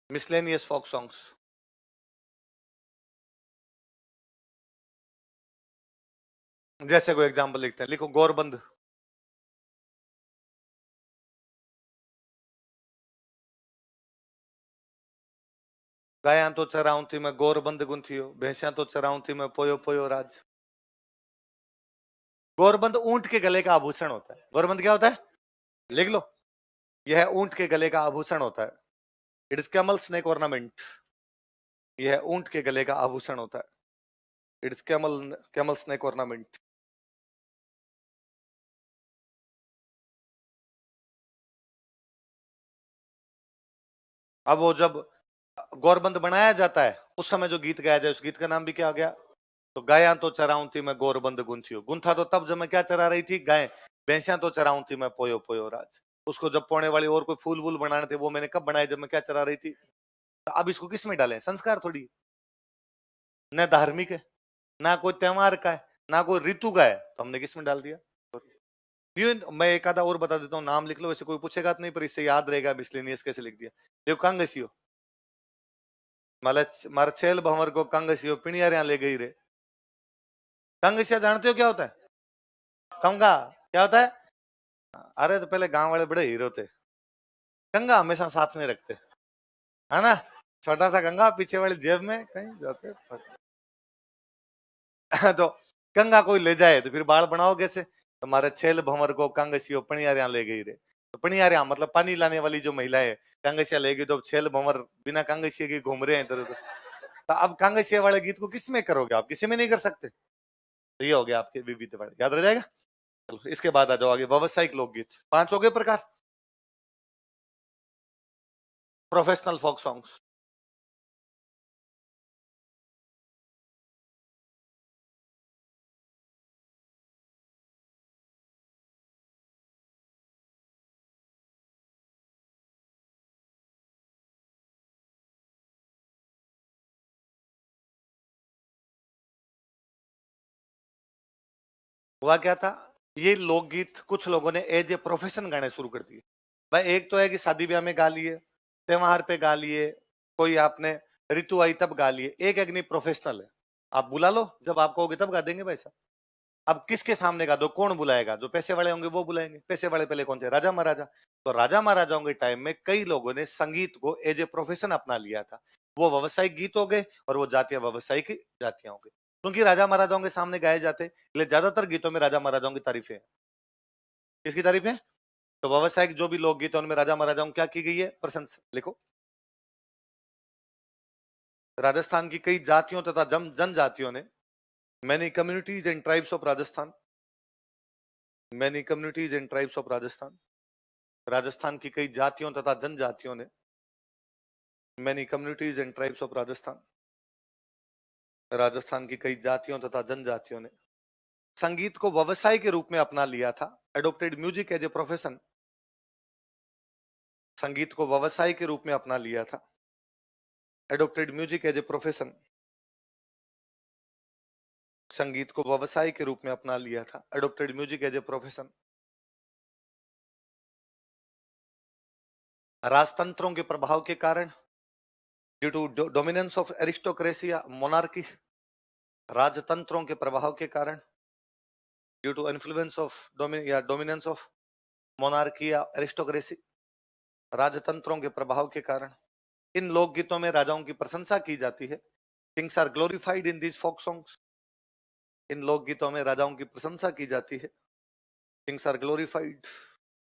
Miscellaneous folk songs. जैसे कोई एग्जांपल लिखते हैं, लिखो गौरबंद। गाया तो चराऊं थी मैं गौरबंद गुंथियो, भैंसिया तो चराऊं थी मैं पोयो पोयो राज। गौरबंद ऊंट के गले का आभूषण होता है। गौरबंद क्या होता है? लिख लो, यह ऊंट के गले का आभूषण होता है। It is camel snake ornament. यह ऊंट के गले का आभूषण होता है। It is camel snake ornament. अब वो जब गौरबंद बनाया जाता है उस समय जो गीत गाया जाए उस गीत का नाम भी क्या हो गया? तो गाया तो चराऊं थी मैं गौरबंद गुंथियो। गुंथा तो तब जब मैं क्या चरा रही थी? गाय। भैंसिया तो चराऊं थी मैं पोयो पोयो राज। उसको जब पौने वाली और कोई फूल वूल बनाने थे वो मैंने कब बनाए? जब मैं क्या चरा रही थी। तो अब इसको किस में डालें? संस्कार थोड़ी, न धार्मिक है, ना कोई त्योहार का है, ना कोई ऋतु का है, तो हमने किस में डाल दिया? मैं एक आधा और बता देता हूँ, नाम लिख लो, वैसे कोई पूछेगा तो नहीं पर इससे याद रहेगा मिसलेनियस कैसे लिख दिया। देखो कांगसियो, मारछेल भंवर को कांगसियो पिणियारिया ले गई रे। कांगसिया जानते हो क्या होता है? कंगा क्या होता है? अरे तो पहले गांव वाले बड़े हीरो थे, कंगा हमेशा साथ में रखते, है ना? छोटा सा कंगा पीछे वाली जेब में कहीं जाते। तो कंगा कोई ले जाए तो फिर बाल बनाओ कैसे? तुम्हारे छेल भंवर को कांगसियो पणियारिया ले गई रे। तो पणियारिया मतलब पानी लाने वाली जो महिला है, कांगसिया ले गई, तो छेल भंवर बिना कांगसिया के घूम रहे हैं इधर उधर। तो अब कांगसिया वाले गीत को किस में करोगे? आप किसी में नहीं कर सकते। तो ये हो गया आपके विविध वाले, याद रह जाएगा। चलो इसके बाद आ जाओ आगे, व्यवसायिक लोकगीत। 5 हो गए प्रकार। Professional folk songs. हुआ क्या था, ये लोकगीत कुछ लोगों ने एज ए प्रोफेशन गाने शुरू कर दिए। भाई एक तो है कि शादी ब्याह में गा लिए, त्योहार पे गा लिए, कोई आपने ऋतु आई तब गा लिए। एक अग्नि प्रोफेशनल है, आप बुला लो जब आप कहोगे तब गा देंगे भाई साहब। अब किसके सामने गा दो, कौन बुलाएगा? जो पैसे वाले होंगे वो बुलाएंगे। पैसे वाले पहले कौन थे? राजा महाराजा। तो राजा महाराजाओं के टाइम में कई लोगों ने संगीत को एज ए प्रोफेशन अपना लिया था। वो व्यावसायिक गीत हो गए और वो जातियां व्यावसायिक जातियां हो गई, क्योंकि राजा महाराजाओं के सामने गाए जाते, इसलिए ज्यादातर गीतों में राजा महाराजाओं की तारीफें हैं। किसकी तारीफें? तो व्यावसायिक जो भी लोकगीत है उनमें राजा महाराजाओं की क्या की गई है? प्रशंसा। लिखो, राजस्थान की कई जातियों तथा जनजातियों ने, many communities and tribes of Rajasthan, many communities and tribes of Rajasthan, Rajasthan की कई जातियों तथा जनजातियों ने, many communities and tribes of Rajasthan, Rajasthan की कई जातियों तथा जनजातियों ने संगीत को व्यवसाय के रूप में अपना लिया था। Adopted music as a profession, संगीत को व्यवसाय के रूप में अपना लिया था। Adopted music as a profession, संगीत को व्यवसाय के रूप में अपना लिया था। Adopted music as a profession. राजतंत्रों के प्रभाव के कारण, due to dominance of aristocracy या मोनार्की, राजतंत्रों के प्रभाव के कारण, due to influence of dominance of monarchy या एरिस्टोक्रेसी, राजतंत्रों के प्रभाव के कारण। इन लोकगीतों में राजाओं की प्रशंसा की जाती है। Kings are glorified in these folk songs. इन लोकगीतों में राजाओं की प्रशंसा की जाती है। Kings are glorified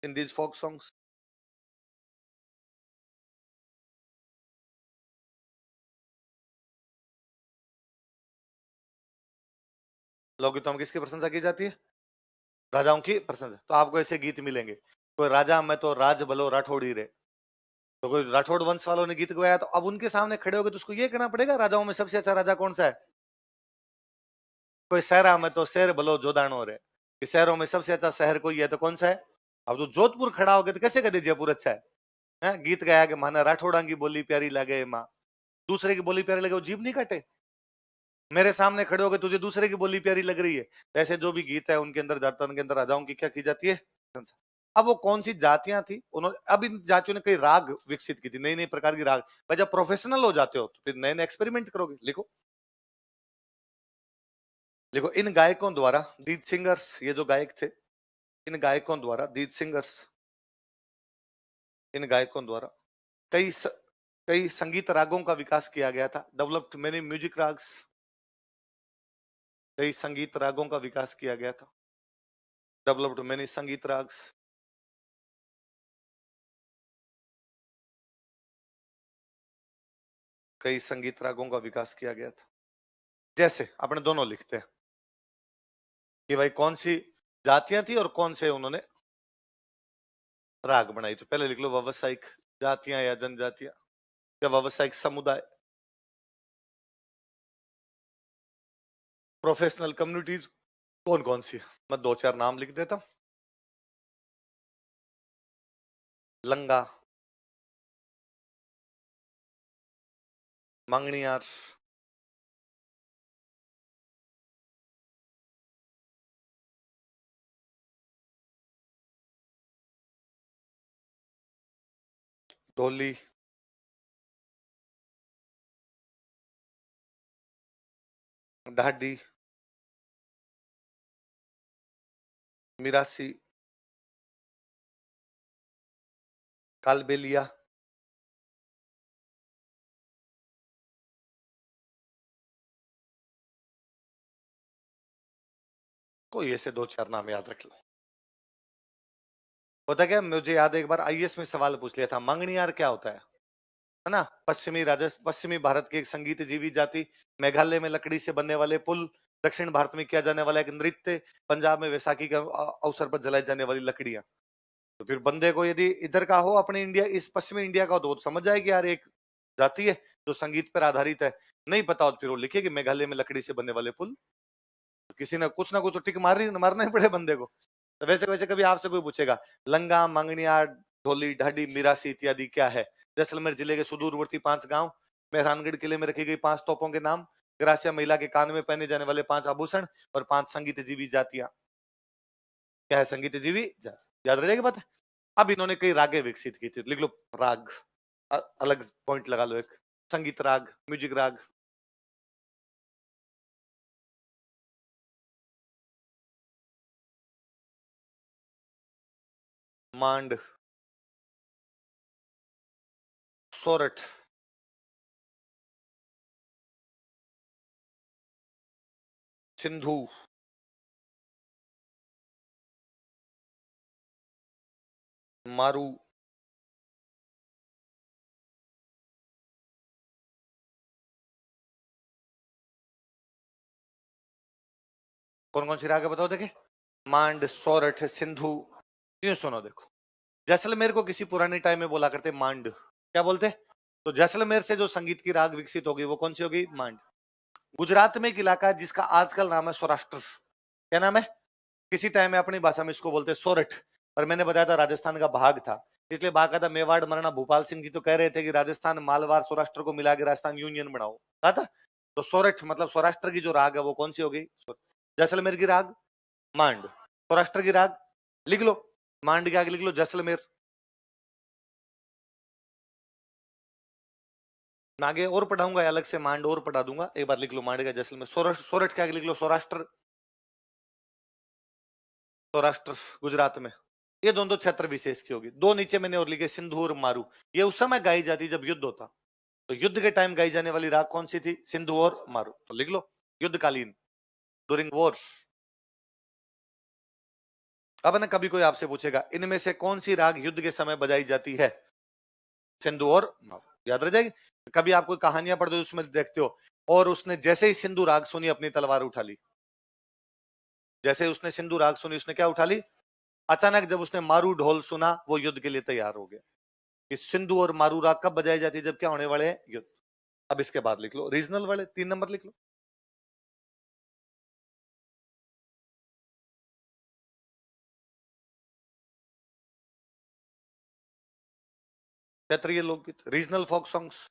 in these folk songs. लोकगीतों में किसकी प्रशंसा की जाती है? राजाओं की प्रशंसा। तो आपको ऐसे गीत मिलेंगे, कोई राजा मैं तो राज बलो राठौड़ी रे, तो कोई राठौड़ वंश वालों ने गीत गाया, तो अब उनके सामने खड़े होगे तो उसको ये कहना पड़ेगा राजाओं में सबसे अच्छा राजा कौन सा है? कोई शहरा में तो शेर बलो जोदानो रे, कि शहरों में सबसे अच्छा शहर कोई है तो कौन सा है? अब तो जोधपुर खड़ा हो गया तो कैसे कह जयपुर अच्छा है? गीत गाया कि माना राठौड़ा की बोली प्यारी लगे माँ, दूसरे की बोली प्यारी लगे वो जीभ नहीं काटे। मेरे सामने खड़े हो गए तुझे दूसरे की बोली प्यारी लग रही है। ऐसे जो भी गीत है उनके अंदर जाता, उनके अंदर राजाओं की क्या की जाती है? अब वो कौन सी जातियां थी, उन्होंने अब इन जातियों ने कई राग विकसित की थी, नई नई प्रकार की राग। भाई जब प्रोफेशनल हो जाते हो तो फिर नए नए एक्सपेरिमेंट करोगे। लिखो लिखो, इन गायकों द्वारा, दीज सिंगर्स, ये जो गायक थे, इन गायकों द्वारा, दीज सिंगर्स, इन गायकों द्वारा कई संगीत रागों का विकास किया गया था। डेवलप्ड मेनी म्यूजिक राग्स, कई संगीत रागों का विकास किया गया था। डेवलप्ड मेनी संगीत राग्स, कई संगीत रागों का विकास किया गया था। जैसे अपने दोनों लिखते हैं कि भाई कौन सी जातियां थी और कौन से उन्होंने राग बनाई। तो पहले लिख लो व्यावसायिक जातियां या जनजातियां या व्यावसायिक समुदाय, प्रोफेशनल कम्युनिटीज कौन कौन सी है। मैं दो चार नाम लिख देता हूं। लंगा, मंगनियार, ढोली, ढाडी, मिरासी, कालबेलिया, कोई ऐसे दो चार नाम याद रख लो। होता क्या, मुझे याद है एक बार आईएएस में सवाल पूछ लिया था, मंगनियार क्या होता है ना? पश्चिमी भारत की एक संगीत जीवी जाति, मेघालय में लकड़ी से बनने वाले पुल, दक्षिण भारत में किया जाने वाला एक नृत्य, पंजाब में वैसाखी के अवसर पर जलाई जाने वाली लकड़ियां। तो फिर बंदे को यदि इधर का हो, अपने इंडिया, इस पश्चिमी इंडिया का हो, तो समझ जाए कि यार एक जाति है जो संगीत पर आधारित है। नहीं पता हो तो फिर वो लिखे कि मेघालय में लकड़ी से बनने वाले पुल। तो किसी ने कुछ ना कुछ तो टिक मारना ही पड़े बंदे को। तो वैसे वैसे कभी आपसे कोई पूछेगा लंगा, मंगनिया, ढोली, ढाडी, मिरासी इत्यादि क्या है? जैसलमेर जिले के सुदूरवर्ती 5 गांव, मेहरानगढ़ किले में रखी गई 5 तोपों के नाम, ग्रासिया महिला के कान में पहने जाने वाले 5 आभूषण और 5 संगीत जीवी जातियां। क्या है संगीत जीवी जाति? याद रह जाएगी बात है। अब इन्होंने कई रागे विकसित की थी, लिख लो राग, अलग पॉइंट लगा लो एक, संगीत राग, म्यूजिक राग। मांड, सोरठ, सिंधु, मारू, कौन कौन सी राग है बताओ देखे? मांड, सोरठ, सिंधु। यूं सुनो देखो, जैसलमेर को किसी पुराने टाइम में बोला करते मांड, क्या बोलते? तो जैसलमेर से जो संगीत की राग विकसित होगी वो कौन सी होगी? मांड। गुजरात में एक इलाका है जिसका आजकल नाम है सौराष्ट्र। क्या नाम है? किसी टाइम में अपनी भाषा में इसको बोलते हैं सोरठ। और मैंने बताया था राजस्थान का भाग था, इसलिए बाकायदा मेवाड़ मरना भूपाल सिंह जी तो कह रहे थे कि राजस्थान मालवार सौराष्ट्र को मिला के राजस्थान यूनियन बनाओ, कहा था। तो सोरठ मतलब सौराष्ट्र की जो राग है वो कौन सी हो गई? जैसलमेर की राग मांड, सौराष्ट्र की राग लिख लो, मांड के आगे लिख लो जैसलमेर। मैं आगे और पढ़ाऊंगा अलग से, मांड और पढ़ा दूंगा, एक बार लिख लो मांड का जैसलमेर। सोरठ के आगे लिख लो सौराष्ट्र, सौराष्ट्र गुजरात में। ये दोनों क्षेत्र विशेष की होगी। दो नीचे मैंने और लिखे सिंधु और मारू, ये उस समय गाई जाती जब युद्ध होता, तो युद्ध के टाइम गाई जाने वाली राग कौन सी थी? सिंधु और मारू, तो लिख लो युद्धकालीन, ड्यूरिंग वॉर। अब ना कभी कोई आपसे पूछेगा इनमें से कौन सी राग युद्ध के समय बजाई जाती है? सिंधु और मारू, याद रह जाएगी। कभी आप कोई कहानियां पढ़ते हो उसमें देखते हो, और उसने जैसे ही सिंधु राग सुनी अपनी तलवार उठा ली, जैसे ही उसने सिंधु राग सुनी उसने क्या उठा ली? अचानक जब उसने मारू ढोल सुना वो युद्ध के लिए तैयार हो गया। कि सिंधु और मारू राग कब बजाई जाती है? जब क्या होने वाले हैं? युद्ध। अब इसके बाद लिख लो रीजनल वाले 3 नंबर लिख लो। क्षेत्रीय लोकगीत, regional folk songs.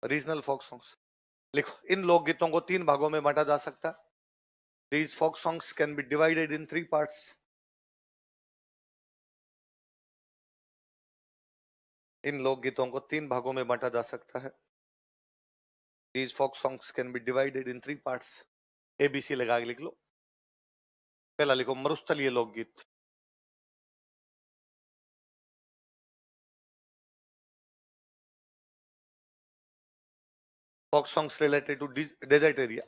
Regional folk songs लिखो। इन लोकगीतों को 3 भागों में बांटा जा सकता है। These folk songs can be divided in 3 parts. इन लोकगीतों को 3 भागों में बांटा जा सकता है। These folk songs can be divided in 3 parts. ABC लगा के लिख लो। पहला लिखो मरुस्थलीय लोकगीत, folk songs related to desert area.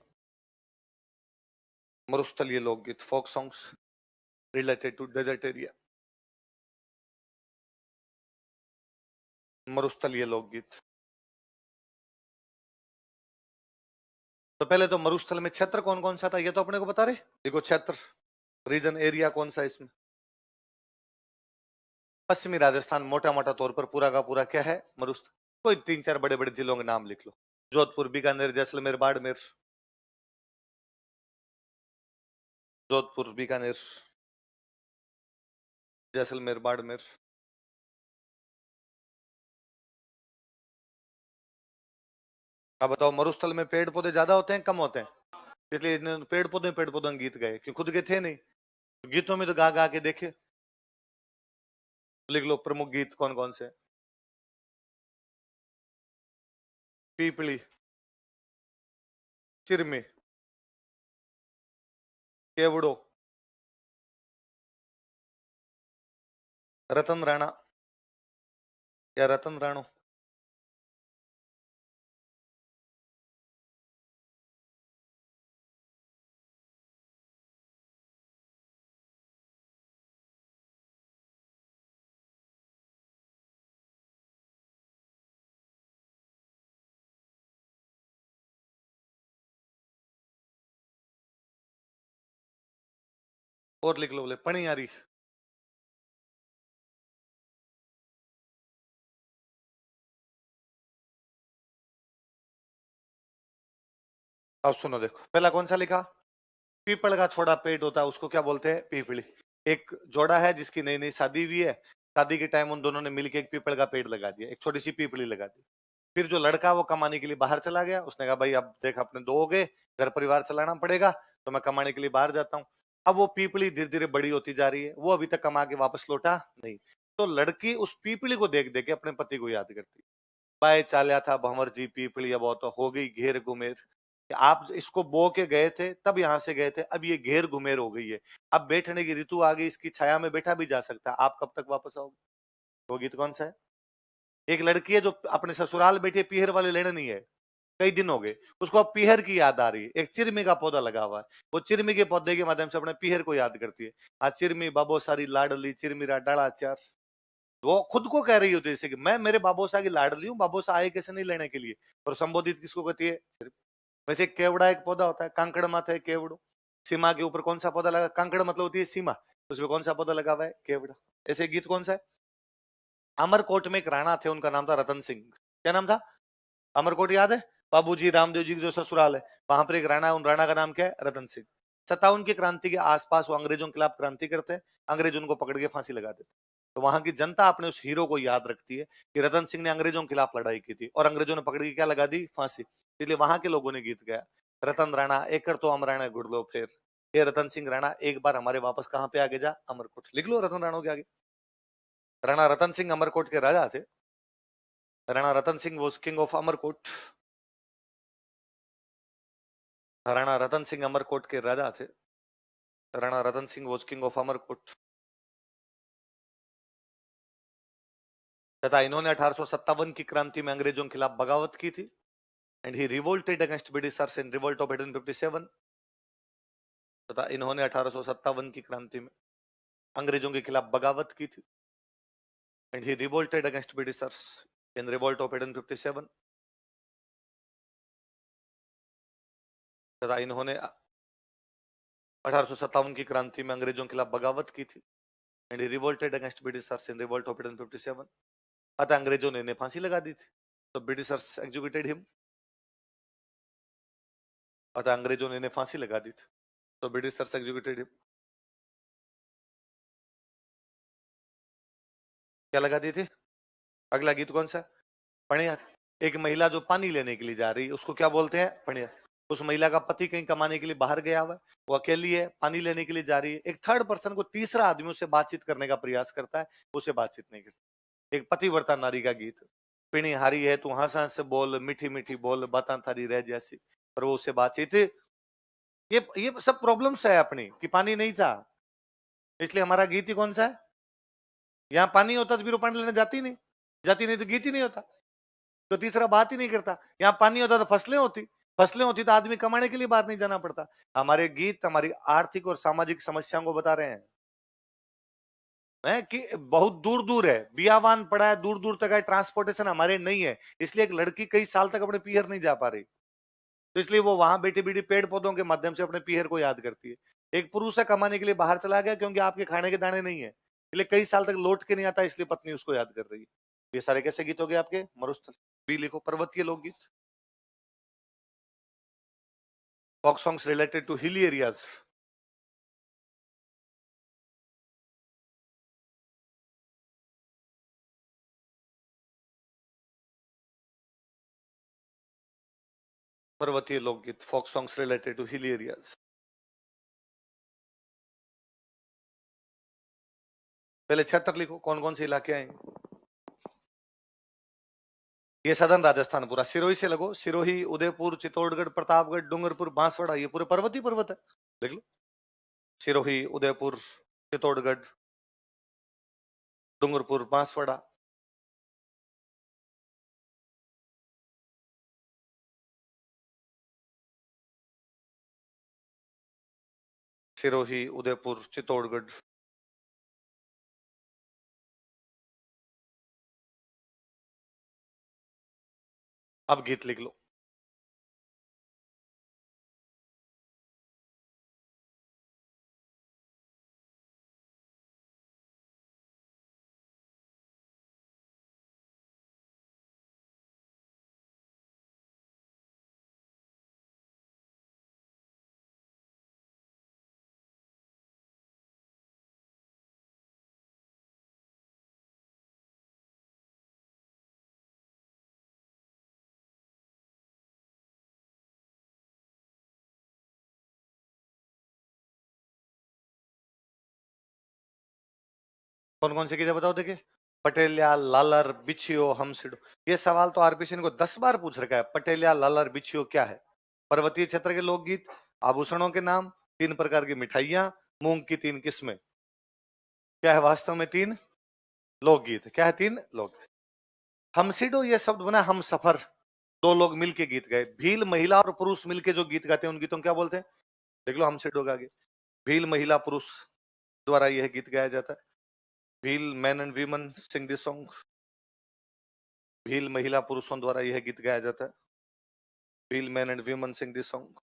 मरुस्थलीय लोकगीत, folk songs related to desert area. मरुस्थलीय लोकगीत। तो पहले तो मरुस्थल में क्षेत्र कौन कौन सा था ये तो अपने को बता रहे। देखो क्षेत्र, रीजन, एरिया कौन सा है इसमें? पश्चिमी राजस्थान मोटा मोटा तौर पर पूरा का पूरा क्या है? मरुस्थल। कोई 3-4 बड़े बड़े जिलों के नाम लिख लो। जोधपुर, बीकानेर, जैसलमेर, बाड़मेर। जोधपुर, बीकानेर, जैसलमेर, बाड़मेर। अब बताओ मरुस्थल में पेड़ पौधे ज्यादा होते हैं कम होते हैं? इसलिए इन्होंने पेड़ पौधों गीत गाए, कि खुद के थे नहीं, तो गीतों में तो गा गा के देखे। लिख लो प्रमुख गीत कौन कौन से। पीपली, चिरमी, केवड़ो, रतन राणा या रतन राणो। और लिख लो बोले पणियारी। अब सुनो देखो पहला कौन सा लिखा? पीपल का छोटा पेड़ होता है उसको क्या बोलते हैं? पीपली। एक जोड़ा है जिसकी नई नई शादी हुई है, शादी के टाइम उन दोनों ने मिलकर एक पीपल का पेड़ लगा दिया, एक छोटी सी पीपली लगा दी। फिर जो लड़का वो कमाने के लिए बाहर चला गया, उसने कहा भाई अब देख अपने 2 हो गए, घर परिवार चलाना पड़ेगा, तो मैं कमाने के लिए बाहर जाता हूँ। अब वो पीपली धीरे धीरे बड़ी होती जा रही है, वो अभी तक कमा के वापस लौटा नहीं। तो लड़की उस पीपली को देख देख के अपने पति को याद करती। बाय चाल्या था भंवर जी पीपली, अब तो हो गई घेर घुमेर। कि आप इसको बो के गए थे तब यहाँ से गए थे, अब ये घेर घुमेर हो गई है, अब बैठने की ऋतु आ गई, इसकी छाया में बैठा भी जा सकता है, आप कब तक वापस आओगे? वो गीत कौन सा है? एक लड़की है जो अपने ससुराल बैठी है, पीहर वाले लेने नहीं है, कई दिन हो गए, उसको अब पीहर की याद आ रही है। एक चिरमी का पौधा लगा हुआ है, वो चिरमी के पौधे के माध्यम से अपने पीहर को याद करती है। आज चिरमी बाबो सारी लाडली चिरमीरा डाला चार, वो खुद को कह रही होती है जैसे कि मैं मेरे बाबोसा की लाडली हूँ, बाबोसा आए कैसे नहीं लेने के लिए, और संबोधित किसको कहती है? वैसे केवड़ा एक पौधा होता है, कांकड़ माथा है केवड़ो। सीमा के ऊपर कौन सा पौधा लगा? कांकड़ मतलब होती है सीमा, उसमें कौन सा पौधा लगा हुआ है? केवड़ा। ऐसे गीत कौन सा है? अमरकोट में एक राणा थे, उनका नाम था रतन सिंह। क्या नाम था? अमरकोट याद है? बाबूजी रामदेव जी की जो ससुराल है, वहां पर एक राणा है, उन राणा का नाम क्या है? रतन सिंह। 57 की क्रांति के आसपास वो अंग्रेजों के खिलाफ क्रांति करते हैं, अंग्रेज उनको पकड़ के फांसी लगा देते। तो वहां की जनता अपने उस हीरो को याद रखती है कि रतन सिंह ने अंग्रेजों के खिलाफ लड़ाई की थी और अंग्रेजों ने पकड़ के क्या लगा दी? फांसी। इसलिए वहां के लोगों ने गीत गाया, रतन राणा एकर तो अमराणा गुड़ लो फिर, ये रतन सिंह राणा एक बार हमारे वापस कहां पे आगे जा? अमरकोट। लिख लो रतन राणा के आगे। राणा रतन सिंह अमरकोट के राजा थे। Rana Ratan Singh was king of Amarkot. Rana Ratan Singh Amarkot के राजा थे। Rana Ratan Singh was king of Amarkot तथा इन्होंने 1857 की क्रांति में अंग्रेजों के खिलाफ बगावत की थी। And he revolted against Britishers in revolt of 1857। तथा इन्होंने 1857 की क्रांति में अंग्रेजों के खिलाफ बगावत की थी। And he revolted against Britishers in revolt of 1857। तथा इन्होंने 1857 की क्रांति में अंग्रेजों के खिलाफ बगावत की थी। And he revolted against Britishers in revolt of 1857। अतः अंग्रेजों ने इन्हें फांसी लगा दी थी, तो ब्रिटिशर्स एग्जीक्यूटेड हिम। अतः अंग्रेजों ने इन्हें फांसी लगा दी थी, तो ब्रिटिशर्स एग्जीक्यूटेड हिम। क्या लगा दी थी? अगला गीत कौन सा? पणियार। एक महिला जो पानी लेने के लिए जा रही है उसको क्या बोलते हैं? पणियार। उस महिला का पति कहीं कमाने के लिए बाहर गया हुआ है, वो अकेली है, पानी लेने के लिए जा रही है। एक थर्ड पर्सन को, तीसरा आदमी उसे बातचीत करने का प्रयास करता है, उसे बातचीत नहीं करती। एक पतिव्रता नारी का गीत। पिणी हारी है तू हंस हंस बोल, मीठी मीठी बोल, बातां थारी रह जैसी। पर वो उससे बातचीत, ये सब प्रॉब्लम्स है अपनी कि पानी नहीं था, इसलिए हमारा गीत ही कौन सा है? यहाँ पानी होता तो फिर वो पानी लेने जाती नहीं, जाती नहीं तो गीत ही नहीं होता, तो तीसरा बात ही नहीं करता। यहाँ पानी होता तो फसलें होती, फसलें होती तो आदमी कमाने के लिए बाहर नहीं जाना पड़ता। हमारे गीत हमारी आर्थिक और सामाजिक समस्याओं को बता रहे हैं कि बहुत दूर दूर है, बियावान पड़ा है, दूर दूर तक है, ट्रांसपोर्टेशन हमारे नहीं है, इसलिए एक लड़की कई साल तक अपने पीहर नहीं जा पा रही, तो इसलिए वो वहां बैठी बैठी पेड़ पौधों के माध्यम से अपने पीहर को याद करती है। एक पुरुष है कमाने के लिए बाहर चला गया क्योंकि आपके खाने के दाने नहीं है, इसलिए कई साल तक लौट के नहीं आता, इसलिए पत्नी उसको याद कर रही है। ये सारे कैसे गीत हो गए आपके? मरुस्थल। बी लिखो, पर्वतीय लोकगीत। Folk songs related to hilly areas. पर्वतीय लोकगीत, folk songs related to hilly areas. पहले 76 लिखो, कौन कौन से इलाके आएंगे? ये सदन राजस्थान पूरा, सिरोही से लगो, सिरोही, उदयपुर, चित्तौड़गढ़, प्रतापगढ़, डूंगरपुर, बांसवाड़ा, ये पूरे पर्वतीय पर्वत है। देख लो, सिरोही, उदयपुर, चित्तौड़गढ़, डूंगरपुर, बांसवाड़ा। सिरोही, उदयपुर, चित्तौड़गढ़। अब गीत लिख लो। कौन कौन से गीत है बताओ, देखिए। पटेलिया लालर बिछियो हमसिडो। ये सवाल तो आरपीसी ने को 10 बार पूछ रखा है। पटेलिया लालर बिछियो क्या है? पर्वतीय क्षेत्र के लोकगीत, आभूषणों के नाम, 3 प्रकार की मिठाइयां, मूंग की 3 किस्में। क्या है वास्तव में? 3 लोकगीत। क्या है? 3 लोक। हमसिडो ये शब्द बना हम सफर, 2 लोग मिलके गीत गाए। भील महिला और पुरुष मिलके जो गीत गाते हैं उन गीतों को क्या बोलते हैं? देख लो हमसिडो का आगे। भील महिला पुरुष द्वारा यह गीत गाया जाता है। Bhil man and women Singh this song. Bhil महिला पुरुषों द्वारा यह गीत गाया जाता है। Bhil man and women Singh this song.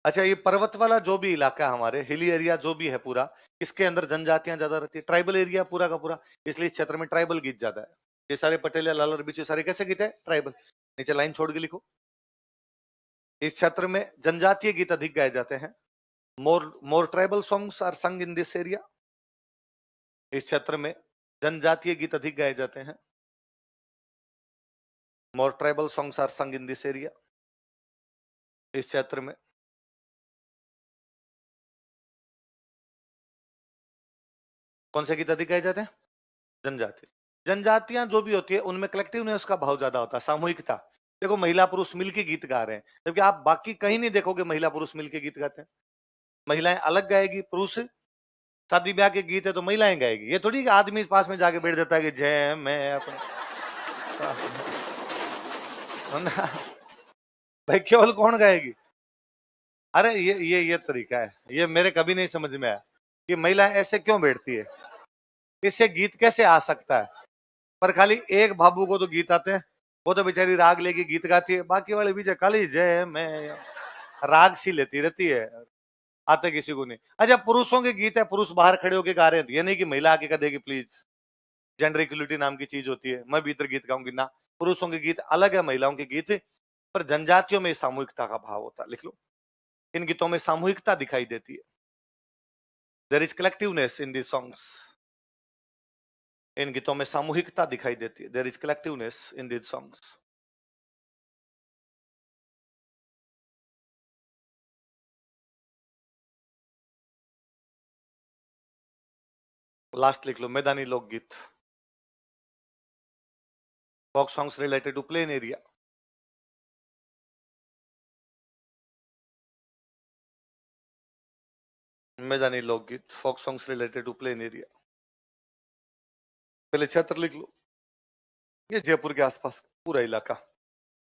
अच्छा, ये पर्वत वाला जो भी इलाका है हमारे हिली एरिया जो भी है पूरा, इसके अंदर जनजातियां ज्यादा रहती है, ट्राइबल एरिया पूरा का पूरा, इसलिए इस क्षेत्र में ट्राइबल गीत ज्यादा है। ये सारे पटेल या लालर बिचू सारे कैसे गीत है? ट्राइबल। नीचे लाइन छोड़ के लिखो। इस क्षेत्र में जनजातीय गीत अधिक गाए जाते हैं। मोर ट्राइबल सॉन्ग्स आर संग इन दिस एरिया। इस क्षेत्र में जनजातीय गीत अधिक गाए जाते हैं। मोर ट्राइबल सॉन्ग्स आर संग इन दिस एरिया। इस क्षेत्र में कौन से गीत अधिक गाए जाते हैं? जनजाति। जनजातियां जो भी होती है उनमें कलेक्टिवनेस का भाव ज्यादा होता है, सामूहिकता। देखो महिला पुरुष मिलके गीत गा रहे हैं, जबकि आप बाकी कहीं नहीं देखोगे महिला पुरुष मिलके गीत गाते हैं। महिलाएं अलग गाएगी, पुरुष शादी ब्याह के गीत है तो महिलाएं गाएगी। ये थोड़ी कि आदमी पास में जाके बैठ जाता है कि जय मैं अपने भाई केवल कौन गाएगी? अरे ये तरीका है, ये मेरे कभी नहीं समझ में आया कि महिलाएं ऐसे क्यों बैठती है, इससे गीत कैसे आ सकता है। पर खाली एक भाबू को तो गीत आते हैं, वो तो बेचारी राग लेके गीत गाती है, बाकी वाले बीच खाली जय मैं राग सी लेती रहती है, आते किसी को नहीं। अच्छा, पुरुषों के गीत है, पुरुष बाहर खड़े होके गा रहे हैं, तो ये नहीं कि महिला आके कह देगी प्लीज। जेंडर इक्वलिटी नाम की चीज होती है, मैं भीतर गीत गाऊंगी ना। पुरुषों के गीत अलग है, महिलाओं के गीत। पर जनजातियों में सामूहिकता का भाव होता है, लिख लो। इन गीतों में सामूहिकता दिखाई देती है। There is collectiveness in the songs. इन गीतों में सामूहिकता दिखाई देती है। There is collectiveness in the songs. Last लिख लो, मैदानी लोकगीत। Folk songs related to plain area. मैदानी लोकगीत, folk songs related to plain area. पहले क्षेत्र लिख लो। ये जयपुर के आसपास पूरा इलाका,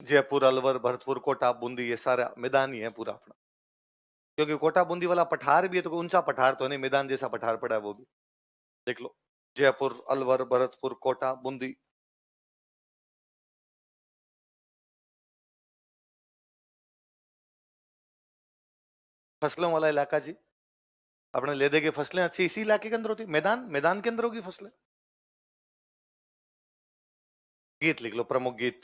जयपुर, अलवर, भरतपुर, कोटा, बूंदी, ये सारा मैदान ही है पूरा अपना। क्योंकि कोटा बूंदी वाला पठार भी है, तो कोई ऊंचा पठार तो नहीं, मैदान जैसा पठार पड़ा है वो भी। देख लो, जयपुर, अलवर, भरतपुर, कोटा, बूंदी। फसलों वाला इलाका जी, अपने ले दे के फसलें अच्छी इसी इलाके के अंदर होती, मैदान मैदान के अंदर होगी फसलें। गीत लिख लो, प्रमुख गीत।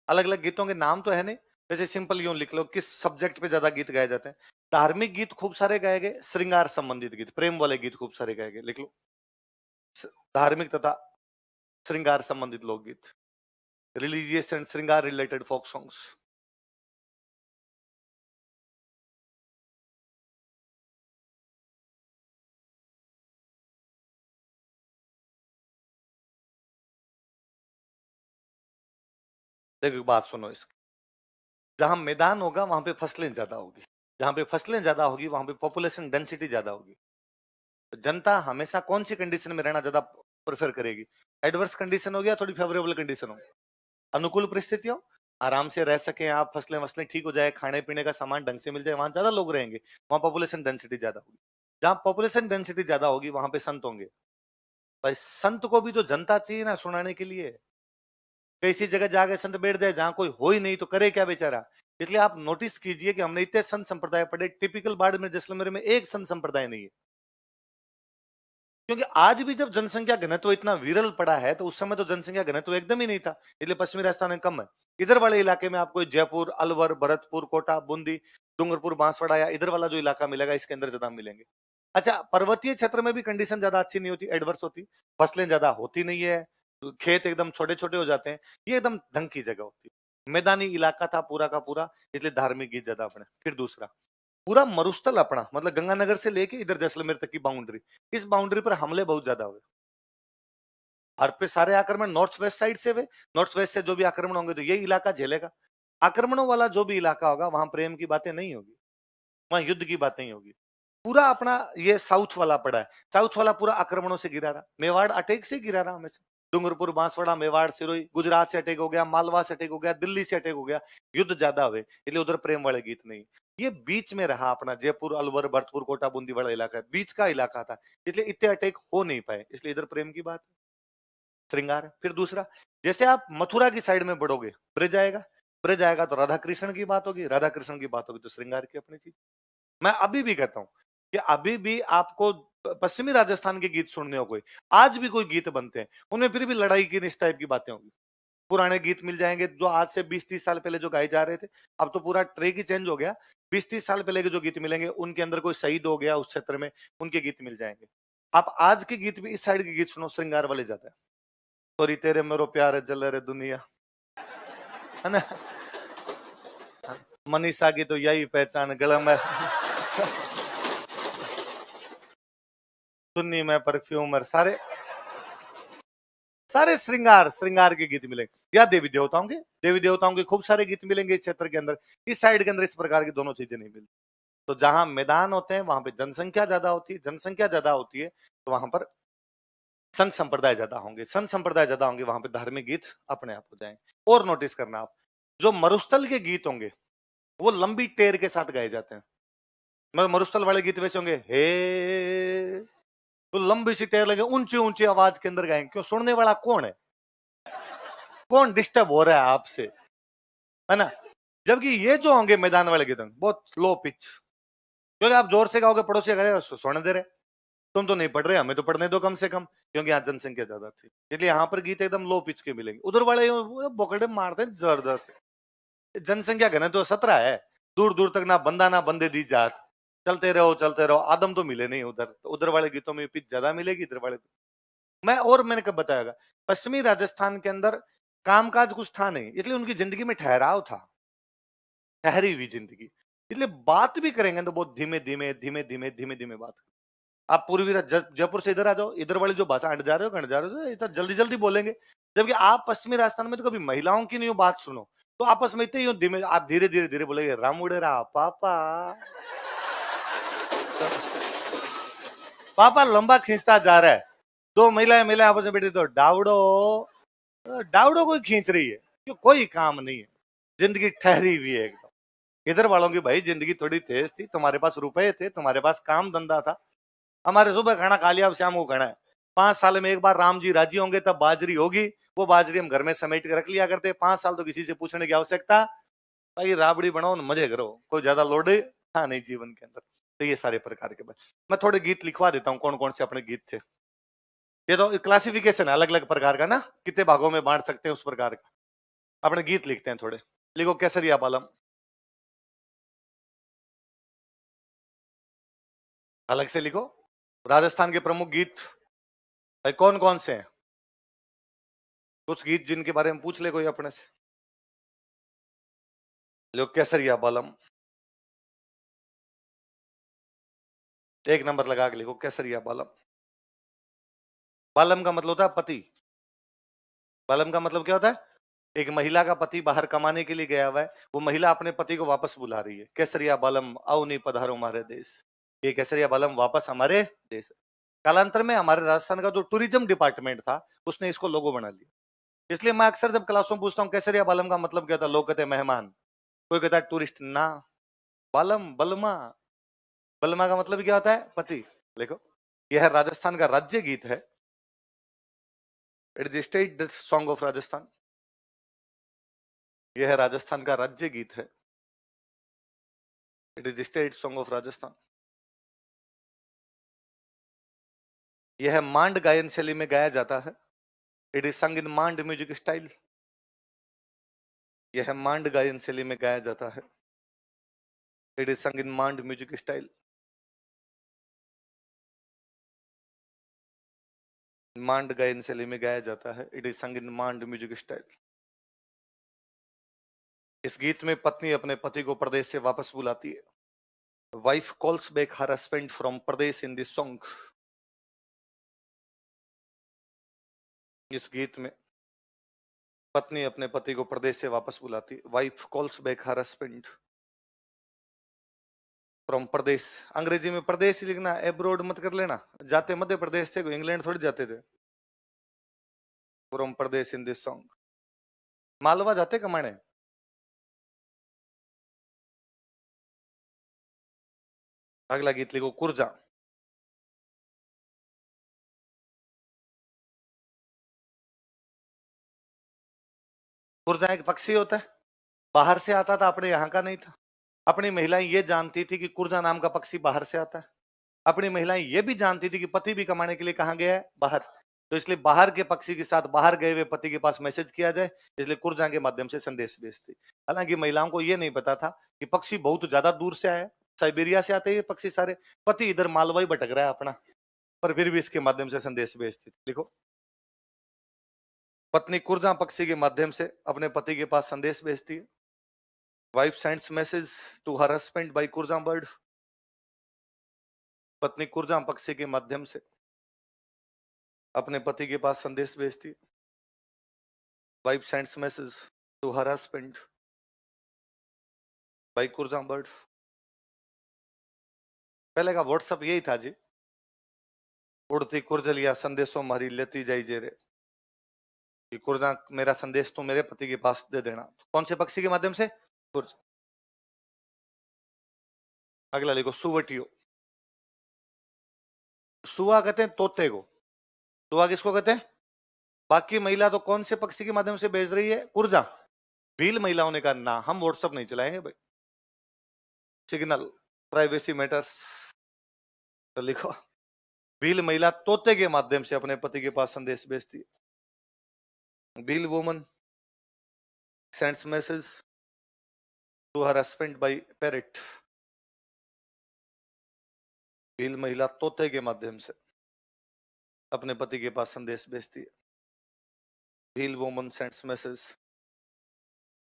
अलग अलग गीतों के नाम तो है नहीं, वैसे सिंपल यूं लिख लो किस सब्जेक्ट पे ज्यादा गीत गाए जाते हैं। धार्मिक गीत खूब सारे गाए गए, श्रृंगार संबंधित गीत, प्रेम वाले गीत खूब सारे गाए गए, लिख लो। धार्मिक तथा श्रृंगार संबंधित लोकगीत, रिलीजियस एंड श्रृंगार रिलेटेड फोक सॉन्ग्स। देखो एक बात सुनो, इसकी जहां मैदान होगा वहां पे फसलें ज्यादा होगी, जहां पे फसलें ज्यादा होगी वहां पे पॉपुलेशन डेंसिटी ज्यादा होगी। तो जनता हमेशा कौन सी कंडीशन में रहना ज्यादा प्रेफर करेगी? एडवर्स कंडीशन हो गया, थोड़ी फेवरेबल कंडीशन हो, अनुकूल परिस्थितियों, आराम से रह सके आप, फसलें वसलें ठीक हो जाए, खाने पीने का सामान ढंग से मिल जाए, वहां ज्यादा लोग रहेंगे, वहां पॉपुलेशन डेंसिटी ज्यादा होगी। जहां पॉपुलेशन डेंसिटी ज्यादा होगी वहां पे संत होंगे। भाई संत को भी तो जनता चाहिए ना सुनाने के लिए। कैसी जगह जाके संत बैठ जाए जहां कोई हो ही नहीं तो करे क्या बेचारा। इसलिए आप नोटिस कीजिए कि हमने इतने संत संप्रदाय पढ़े, टिपिकल बाड़मेर जैसलमेर में एक संत संप्रदाय नहीं है। क्योंकि आज भी जब जनसंख्या घनत्व इतना विरल पड़ा है, तो उस समय तो जनसंख्या घनत्व एकदम ही नहीं था, इसलिए पश्चिमी राजस्थान में कम है। इधर वाले इलाके में आपको जयपुर, अलवर, भरतपुर, कोटा, बूंदी, डूंगरपुर, बांसवाड़ा या इधर वाला जो इलाका मिलेगा इसके अंदर ज्यादा मिलेंगे। अच्छा, पर्वतीय क्षेत्र में भी कंडीशन ज्यादा अच्छी नहीं होती, एडवर्स होती, फसलें ज्यादा होती नहीं है, तो खेत एकदम छोटे छोटे हो जाते हैं, ये एकदम ढंग की जगह होती है। मैदानी इलाका था पूरा का पूरा, इसलिए धार्मिक गीत ज्यादा अपने। फिर दूसरा, पूरा मरुस्थल अपना, मतलब गंगानगर से लेके इधर जैसलमेर तक की बाउंड्री, इस बाउंड्री पर हमले बहुत ज्यादा हुए। और पे सारे आक्रमण नॉर्थ वेस्ट साइड से हुए, नॉर्थ वेस्ट से जो भी आक्रमण होंगे तो ये इलाका झेलेगा। आक्रमणों वाला जो भी इलाका होगा वहां प्रेम की बातें नहीं होगी, वहां युद्ध की बातें ही होगी। पूरा अपना ये साउथ वाला पड़ा है, साउथ वाला पूरा आक्रमणों से गिरा रहा, मेवाड़ अटैक से गिरा रहा हमेशा। डूंगरपुर, बांसवाड़ा, मेवाड़, सिरोही, गुजरात से अटैक हो गया, मालवा से अटैक हो गया, दिल्ली से अटैक हो गया, युद्ध ज्यादा हुए, इसलिए उधर प्रेम वाले गीत नहीं। ये बीच में रहा अपना जयपुर, अलवर, भरतपुर, कोटा, बूंदी वाला इलाका, बीच का इलाका था, इसलिए इतने अटैक हो नहीं पाए, इसलिए इधर प्रेम की बात, श्रृंगार। फिर दूसरा, जैसे आप मथुरा की साइड में बढ़ोगे, ब्रज आएगा, ब्रज आएगा तो राधा कृष्ण की बात होगी, राधा कृष्ण की बात होगी तो श्रृंगार की अपनी चीज। मैं अभी भी कहता हूं कि अभी भी आपको पश्चिमी राजस्थान के गीत सुनने हो, कोई आज भी कोई गीत बनते हैं उनमें फिर भी लड़ाई की इस टाइप की बातें होंगी। पुराने गीत मिल जाएंगे जो आज से 20-30 साल पहले जो गाए जा रहे थे, अब तो पूरा ट्रैक ही चेंज हो गया। 20-30 साल पहले के जो गीत मिलेंगे उनके अंदर कोई शहीद हो गया उस क्षेत्र में, उनके गीत मिल जाएंगे। आप आज के गीत भी, इस साइड के गीत सुनो, श्रृंगार वाले ज्यादा है। सॉरी तेरे मेरो प्यार जल रे दुनिया, है ना। मनीषा की तो यही पहचान, गला में सुन्नी में परफ्यूमर, सारे सारे श्रृंगार श्रृंगार के गीत मिलेंगे। या देवी देवताओं के खूब सारे गीत मिलेंगे इस क्षेत्र के अंदर। इस साइड के अंदर इस प्रकार की दोनों चीजें नहीं मिलती। तो जहां मैदान होते हैं वहां पे जनसंख्या ज्यादा होती है, जनसंख्या ज्यादा होती है तो वहां पर संत संप्रदाय ज्यादा होंगे, संत संप्रदाय ज्यादा होंगे, वहां पे धार्मिक गीत अपने आप हो जाएंगे। और नोटिस करना आप, जो मरुस्थल के गीत होंगे वो लंबी टेर के साथ गाए जाते हैं। मतलब मरुस्थल वाले गीत वैसे होंगे, हे तो लंबी सी टेर लगे, ऊंची ऊंची आवाज के अंदर गाएंगे। क्यों? सुनने वाला कौन है? कौन डिस्टर्ब हो रहा है आपसे, है ना। जबकि ये जो होंगे मैदान वाले गीत होंगे बहुत लो पिच, क्योंकि आप जोर से गाओगे पड़ोसी अगर सुन दे रहे, तुम तो नहीं पढ़ रहे, हमें तो पढ़ने दो कम से कम, क्योंकि यहाँ जनसंख्या ज्यादा थी, इसलिए यहाँ पर गीत एकदम लो पिच के मिलेंगे। उधर वाले बोकड़े मारते हैं जोर जोर से। जनसंख्या घने तो 17 है, दूर दूर तक ना बंदा ना बंदे दी जात, चलते रहो, आदम तो मिले नहीं उधर। तो उधर वाले गीतों में पिच ज्यादा मिलेगी, इधर वाले मैंने कब बताया, पश्चिमी राजस्थान के अंदर कामकाज कुछ था नहीं, इसलिए उनकी जिंदगी में ठहराव था, ठहरी हुई जिंदगी। इसलिए बात भी करेंगे तो बहुत धीमे धीमे धीमे धीमे धीमे धीमे बात। आप पूर्वी जयपुर से इधर आ जाओ, इधर वाली जो भाषा अंट जा रहे हो इतना जल्दी जल्दी बोलेंगे। जबकि आप पश्चिमी राजस्थान में तो कभी महिलाओं की नहीं हो बात सुनो, तो आपस में इतने ही धीमे, आप धीरे धीरे धीरे बोलेंगे, रामुडेरा पापा, पापा लंबा खींचता जा रहा है। दो महिलाएं महिलाएं आपस में बैठी तो डावडो, डावडो कोई खींच रही है, क्यों? कोई काम नहीं है, जिंदगी ठहरी हुई है एकदम। इधर वालों की भाई जिंदगी थोड़ी तेज थी, तुम्हारे पास रुपए थे, तुम्हारे पास काम धंधा था। हमारे सुबह खाना खा लिया, अब शाम को खाना है। 5 साल में एक बार राम जी राजी होंगे तब बाजरी होगी, वो बाजरी हम घर में समेट के रख लिया करते। 5 साल तो किसी से पूछने की आवश्यकता, भाई राबड़ी बनाओ मजे करो, कोई ज्यादा लोड था नहीं जीवन के अंदर। तो ये सारे प्रकार के बात, मैं थोड़े गीत लिखवा देता हूँ कौन कौन से अपने गीत थे। ये तो क्लासिफिकेशन है अलग अलग प्रकार का ना, कितने भागों में बांट सकते हैं उस प्रकार का। अपने गीत लिखते हैं थोड़े। लिखो केसरिया बालम, अलग से लिखो। राजस्थान के प्रमुख गीत भाई कौन कौन से हैं? कुछ गीत जिनके बारे में पूछ ले कोई अपने से। लिखो केसरिया बालम, एक नंबर लगा के लिखो केसरिया बालम। बालम का मतलब होता है पति। बालम का मतलब क्या होता है? एक महिला का पति बाहर कमाने के लिए गया हुआ है, वो महिला अपने पति को वापस बुला रही है, केसरिया बालम आओ नहीं पधारो हमारे देश। ये केसरिया बालम वापस हमारे देश। कालांतर में हमारे राजस्थान का जो टूरिज्म डिपार्टमेंट था उसने इसको लोगो बना लिया। इसलिए मैं अक्सर जब क्लासों में पूछता हूँ केसरिया बालम का मतलब क्या था, लोग कहते हैं मेहमान, कोई कहता है टूरिस्ट ना। बालम बलमा, बलमा का मतलब क्या होता है? पति। देखो यह राजस्थान का राज्य गीत है, it is state song of Rajasthan. यह है राजस्थान का राज्य गीत है, it is state song of Rajasthan. यह मांड गायन शैली में गाया जाता है, इट इज संग इन मांड म्यूजिक स्टाइल। यह मांड गायन शैली में गाया जाता है, इट इज संग इन मांड म्यूजिक स्टाइल। मांड गायन शैली में गाया जाता है, इट इज संग इन मांड म्यूजिक स्टाइल। इस गीत में पत्नी अपने पति को प्रदेश से वापस बुलाती है। Wife calls back her husband from Pradesh in this song. इस गीत में पत्नी अपने पति को प्रदेश से वापस बुलाती है। Wife calls back her husband from pradesh. अंग्रेजी में प्रदेश ही लिखना, एब्रोड मत कर लेना, जाते मध्य प्रदेश थे, इंग्लैंड थोड़ी जाते थे। From Pradesh in this song, Malwa जाते कमाने। अगला गीत लिखो कुर्जा। कुर्जा एक पक्षी होता है, बाहर से आता था, अपने यहाँ का नहीं था। अपनी महिलाएं ये जानती थी कि कुर्जा नाम का पक्षी बाहर से आता है। अपनी महिलाएं ये भी जानती थी कि पति भी कमाने के लिए कहां गया है, बाहर। तो इसलिए बाहर के पक्षी के साथ बाहर गए हुए पति के पास मैसेज किया जाए, इसलिए कुर्जा के माध्यम से संदेश भेजती। हालांकि महिलाओं को यह नहीं पता था कि पक्षी बहुत ज्यादा दूर से आया, साइबेरिया से आते हैं ये पक्षी सारे, पति इधर मालवाई भटक रहा है अपना, पर फिर भी इसके माध्यम से संदेश भेजती। देखो, पत्नी कुर्जा पक्षी के माध्यम से अपने पति के पास संदेश भेजती है। Wife sends message to her husband by kurja bird. पत्नी कुर्जा पक्षी के माध्यम से अपने पति के पास संदेश भेजती है। Wife sends message to her husband by kurja bird. पहले का व्हाट्सएप यही था जी, उड़ती कुर्जलिया संदेशों मारी लेती जाई जे रे, कि कुर्जा मेरा संदेश तो मेरे पति के पास दे देना। कौन से पक्षी के माध्यम से? कुर्जा। अगला लिखो, सुवटियो। सुआ कहते हैं तोते को, सुआ किसको कहते हैं? बाकी महिला तो कौन से पक्षी के माध्यम से भेज रही है? कुर्जा। भील महिलाओं ने कहा ना, हम व्हाट्सएप नहीं चलाएंगे भाई, सिग्नल, प्राइवेसी मैटर्स। तो लिखो, भील महिला तोते के माध्यम से अपने पति के पास संदेश भेजती है। Bhil woman sends message to her husband by parrot. Bhil महिला तोते के माध्यम से अपने पति के पास संदेश भेजती है। Bhil woman sends message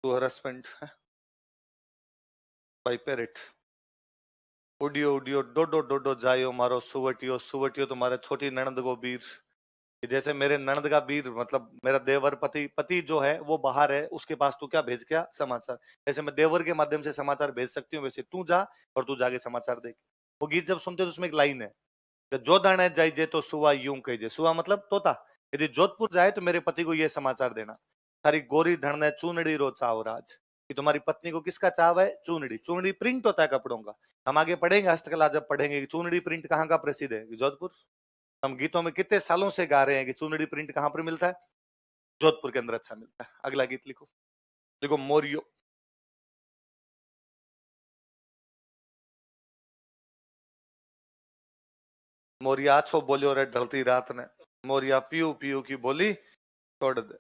to her husband by parrot. उडियो उडियो डोडो डोडो जायो मारो सुवटियो, सुवटियो तुम्हारे छोटी ननद को वीर। जैसे मेरे ननद का वीर मतलब मेरा देवर पति, पति जो है वो बाहर है, उसके पास तू क्या भेज क्या समाचार, जैसे मैं देवर के माध्यम से समाचार भेज सकती हूँ, वैसे तू जा और तू जाके समाचार देख। वो गीत जब सुनते हो तो उसमें एक लाइन है, जो दाने जाइजे तो सुआ यूं कहिजे। सुआ मतलब तोता। यदि जोधपुर जाए तो मेरे पति को ये समाचार देना, थारी गोरी धड़ने चूनड़ी रो चावराज, कि तुम्हारी पत्नी को किसका चाव है? चूनड़ी। चूनड़ी प्रिंट होता है कपड़ों का। हम आगे पढ़ेंगे हस्तकला जब पढ़ेंगे कि चूनड़ी प्रिंट कहाँ का प्रसिद्ध है, जोधपुर। हम गीतों में कितने सालों से गा रहे हैं कि चूनड़ी प्रिंट कहां पर मिलता है? जोधपुर के अंदर अच्छा मिलता है। अगला गीत लिखो, देखो मोरियो। मोरिया छो बोलियो रे ढलती रात ने, मोरिया पीयू पीयू की बोली छोड़ दे।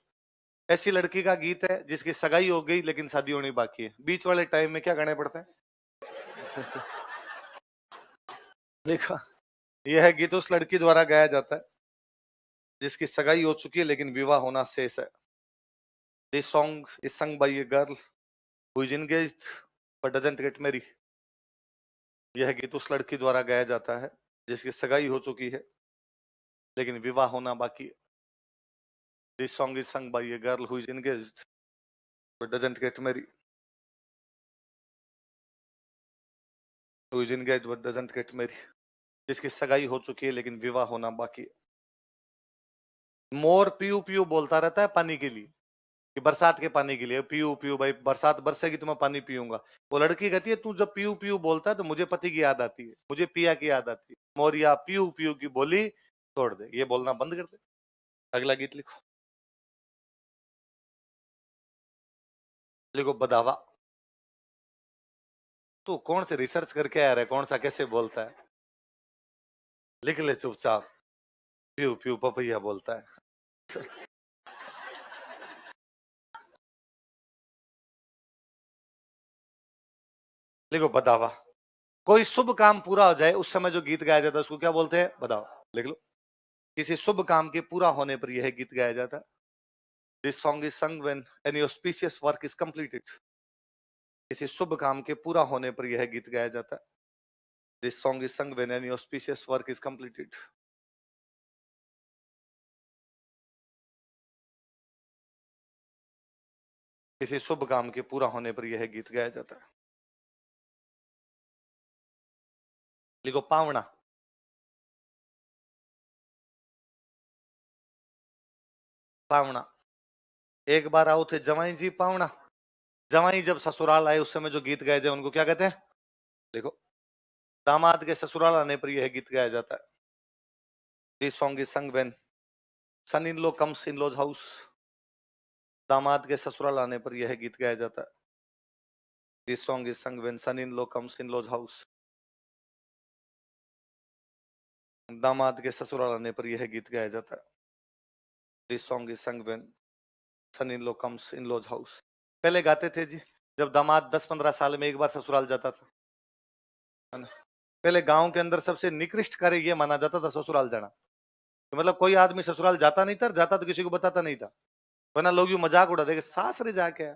ऐसी लड़की का गीत है जिसकी सगाई हो गई लेकिन शादी होनी बाकी है। बीच वाले टाइम में क्या गाने पड़ते हैं? देखो, यह गीत उस लड़की द्वारा गाया जाता है जिसकी सगाई हो चुकी है लेकिन विवाह होना शेष है। This song is sung by a girl who is engaged but doesn't get married। यह गीत उस लड़की द्वारा गाया जाता है जिसकी सगाई हो चुकी है लेकिन विवाह होना बाकी है। This song is sung by a girl who is engaged but doesn't get married। Who is engaged but doesn't get married, जिसकी सगाई हो चुकी है लेकिन विवाह होना बाकी है। मोर पीयू पीयू बोलता रहता है पानी के लिए, कि बरसात के पानी के लिए, पीयू पीयू भाई बरसात बरसेगी तो मैं पानी पीऊंगा। वो लड़की कहती है तू जब पीयू पीयू बोलता है तो मुझे पति की याद आती है, मुझे पिया की याद आती है। मोरिया पीयू पीयू की बोली छोड़ दे, ये बोलना बंद कर दे। अगला गीत लिखो, लिखो बदावा। तू कौन से रिसर्च करके आ रहा है, कौन सा कैसे बोलता है? लिख ले चुपचाप, पीयू पीयू पपैया बोलता है। लिखो बदावा। कोई शुभ काम पूरा हो जाए उस समय जो गीत गाया जाता है उसको क्या बोलते हैं? बदावा। लिख लो, किसी शुभ काम के पूरा होने पर यह गीत गाया जाता है। This song is sung when any auspicious work is completed. किसी शुभ काम के पूरा होने पर यह गीत गाया जाता है। This song is sung when any auspicious work is completed. किसी शुभ काम के पूरा होने पर यह गीत गाया जाता है। लिखो पावना। पावना। एक बार आओ थे जवाई जी पावना। जवाई जब ससुराल आए उस समय जो गीत गाए जाए उनको क्या कहते हैं? देखो, दामाद के ससुराल आने पर यह गीत गाया जाता है। This song is sung when son in law comes in laws house. दामाद के ससुराल आने पर यह गीत गाया जाता है। This song is sung when son-in-law comes in-law's house. दामाद के ससुराल आने पर यह गीत गाया जाता है. This song is sung when son-in-law comes in-law's house. पहले गाते थे जी जब दामाद 10-15 साल में एक बार ससुराल जाता था. पहले गांव के अंदर सबसे निकृष्ट कार्य यह माना जाता था ससुराल जाना. तो मतलब कोई आदमी ससुराल जाता नहीं था, जाता तो किसी को बताता नहीं था, वरना लोग यूं मजाक उड़ाते कि सासरे जाके आया.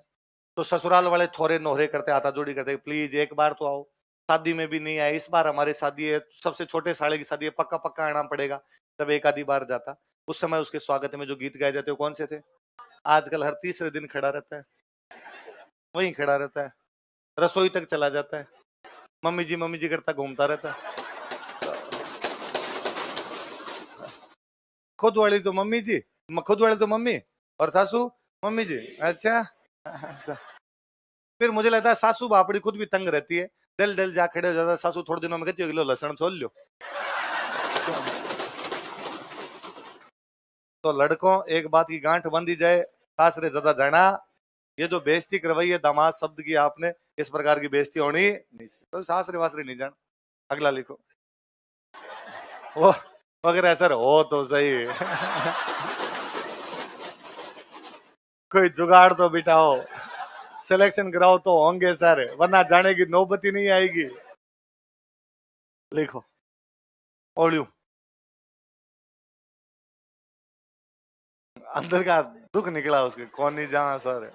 तो ससुराल वाले थोड़े नोहरे करते, आता जोड़ी करते, प्लीज एक बार तो आओ. शादी में भी नहीं आए, इस बार हमारी शादी है, सबसे छोटे साले की शादी है, पक्का पक्का आना पड़ेगा. तब एक आधी बार जाता. उस समय उसके स्वागत में जो गीत गाए जाते वो कौन से थे? आजकल हर तीसरे दिन खड़ा रहता है, वहीं खड़ा रहता है, रसोई तक चला जाता है, मम्मी जी करता घूमता रहता है. खुद वाली तो मम्मी जी, खुद वाली तो मम्मी और सासू मम्मी जी. अच्छा. फिर मुझे लगता है सासू बापड़ी खुद भी तंग रहती है, दिल दिल जा खड़े हो जाता है. सासू थोड़े दिनों में कहती है लो लहसुन छोड़ लो. तो लड़कों एक बात की गांठ बंधी जाए, सासरे ज्यादा जाना. ये जो बेइज्जती करवाई है दामाद शब्द की आपने, इस प्रकार की बेइज्जती होनी नहीं. तो सासरे वासरे नहीं जाना. अगला लिखो. वो अगर ऐसा हो तो सही. कोई जुगाड़ तो बिठाओ, सिलेक्शन कराओ तो होंगे सारे, वरना जाने की नौबत ही नहीं आएगी. लिखो. ओलियो अंदर का दुख निकला उसके, कौन नहीं जाना सर.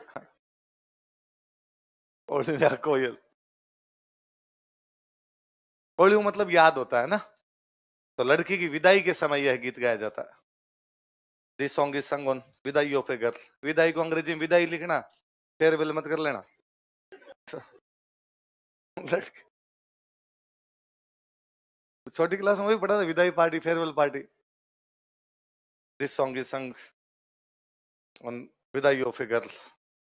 ओलिया कोयल. ओलियो मतलब याद होता है ना. तो लड़की की विदाई के समय यह गीत गाया जाता है. दिस सॉन्ग इज संग ऑन विदाई ऑफ ए गर्ल. विदाई को अंग्रेजी में विदाई लिखना, फेयरवेल मत कर लेना. छोटी क्लास में भी पढ़ा था विदाई party, farewell party. This song is संग ऑन विदाई ऑफ ए गर्ल.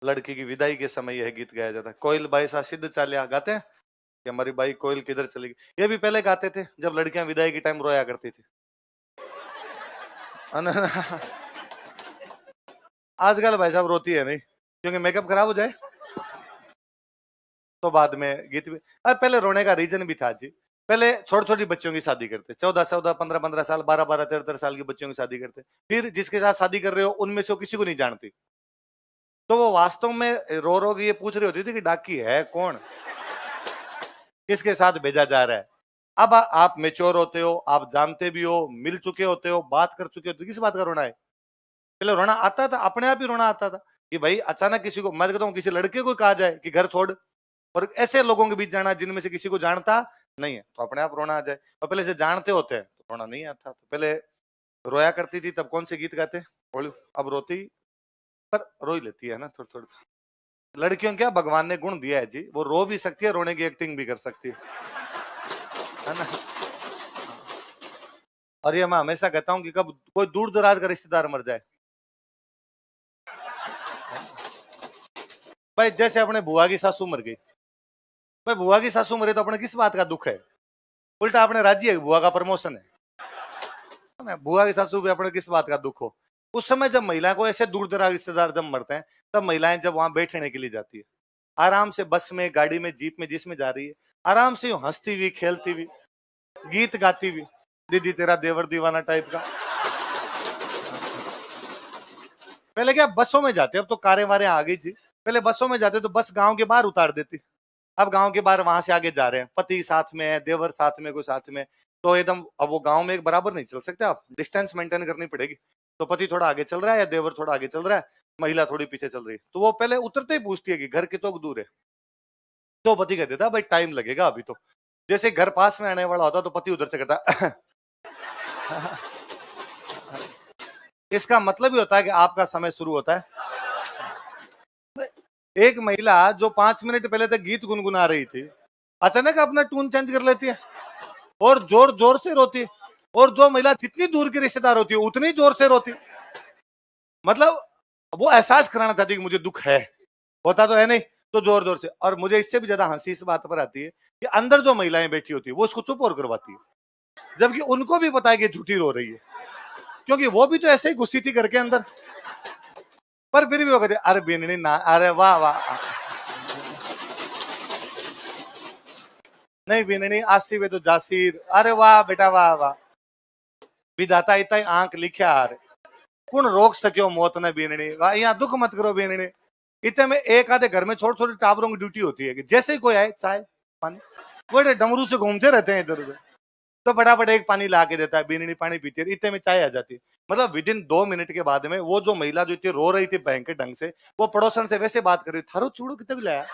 लड़की की विदाई के समय यह गीत गाया जाता है. कोयल बाई सा सिद्ध चालिया गाते हैं कि हमारी बाई कोयल किधर चली गई. ये भी पहले गाते थे जब लड़कियां विदाई के टाइम रोया करती थी. आजकल भाई साहब रोती है नहीं, क्योंकि मेकअप खराब हो जाए तो बाद में गीत भी. पहले रोने का रीजन भी था जी. पहले छोटी छोटी बच्चों की शादी करते, 14-14, 15-15 साल, 12-12, 13-13 साल के बच्चों की शादी करते. फिर जिसके साथ शादी कर रहे हो उनमें से किसी को नहीं जानती, तो वो वास्तव में रो रो के ये पूछ रही होती थी कि डाकी है कौन, किसके साथ भेजा जा रहा है. अब आप मेच्योर होते हो, आप जानते भी हो, मिल चुके होते हो, बात कर चुके हो, तो किस बात का रोना है. पहले रोना आता था, अपने आप ही रोना आता था कि भाई अचानक किसी को, मैं कहता हूँ किसी लड़के को कहा जाए कि घर छोड़ और ऐसे लोगों के बीच जाना जिनमें से किसी को जानता नहीं है, तो अपने आप रोना आ जाए. और पहले से जानते होते हैं तो रोना नहीं आता. तो पहले रोया करती थी, तब कौन से गीत गाते. अब रोती पर रो ही लेती है ना थोड़ी थोड़ी. लड़कियों क्या भगवान ने गुण दिया है जी, वो रो भी सकती है, रोने की एक्टिंग भी कर सकती है ना. और ये मैं हमेशा कहता हूं कि कब कोई दूर दराज का रिश्तेदार मर जाए, भाई जैसे अपने बुआ की सासू मर गई, भाई बुआ की सासू मरे तो अपने किस बात का दुख है. उल्टा अपने राजी है, बुआ का प्रमोशन है. बुआ की सासू भी अपने किस बात का दुख हो. उस समय जब महिला को ऐसे दूर दराज रिश्तेदार जब मरते हैं, तब महिलाएं जब वहां बैठने के लिए जाती है, आराम से बस में, गाड़ी में, जीप में, जिसमें जा रही है, आराम से हंसती हुई, खेलती हुई, गीत गाती हुई, दीदी तेरा देवर दीवाना टाइप का. पहले क्या बसों में जाते, अब तो कारें वारें आ गई थी. पहले बसों में जाते तो बस गांव के बाहर उतार देती. अब गांव के बाहर वहां से आगे जा रहे हैं, पति साथ में है, देवर साथ में, कोई साथ में, तो एकदम अब वो गांव में एक बराबर नहीं चल सकते, आप डिस्टेंस मेंटेन करनी पड़ेगी. तो पति थोड़ा आगे चल रहा है या देवर थोड़ा आगे चल रहा है, महिला थोड़ी पीछे चल रही है, तो वो पहले उतरते ही पूछती है कि घर कितना दूर है. तो पति कहता था भाई टाइम लगेगा अभी तो. जैसे घर पास में आने वाला होता तो पति उधर से कहता. इसका मतलब ही होता है कि आपका समय शुरू होता है. एक महिला जो 5 मिनट पहले तक गीत गुनगुना रही थी, अचानक अपना टून चेंज कर लेती है और जोर जोर से रोती है. और जो महिला जितनी दूर की रिश्तेदार होती है उतनी जोर से रोती है. मतलब वो एहसास कराना चाहती है कि मुझे दुख है, होता तो है नहीं, तो जोर जोर से. और मुझे इससे भी ज्यादा हंसी इस बात पर आती है कि अंदर जो महिलाएं बैठी होती है वो उसको चुप और करवाती है, जबकि उनको भी पता है कि झूठी रो रही है, क्योंकि वो भी तो ऐसे ही घुसी थी घर के अंदर. पर फिर भी वो कहते अरे बेननी ना, अरे वाह वाह. नहीं बीननी आसी वे तो जासीर। अरे वाह बेटा वाह वाह। विधाता इतना आंख लिख्या हारे कौन रोक सक्यो मौत ने बीननी। वाह यहाँ दुख मत करो बीननी। इतने में एक आधे घर में छोटे छोटे टाबरों की ड्यूटी होती है कि जैसे ही कोई आए चाय पानी, वो डमरू से घूमते रहते हैं इधर उधर, तो फटाफट एक पानी ला के देता है, बीननी पानी पीती है, इतने में चाय आ जाती है। मतलब विद इन 2 मिनट के बाद में वो जो महिला जो इतनी रो रही थी भयंकर ढंग से, वो पड़ोसन से वैसे बात कर रही, थारो चूड़ो कितने लाया।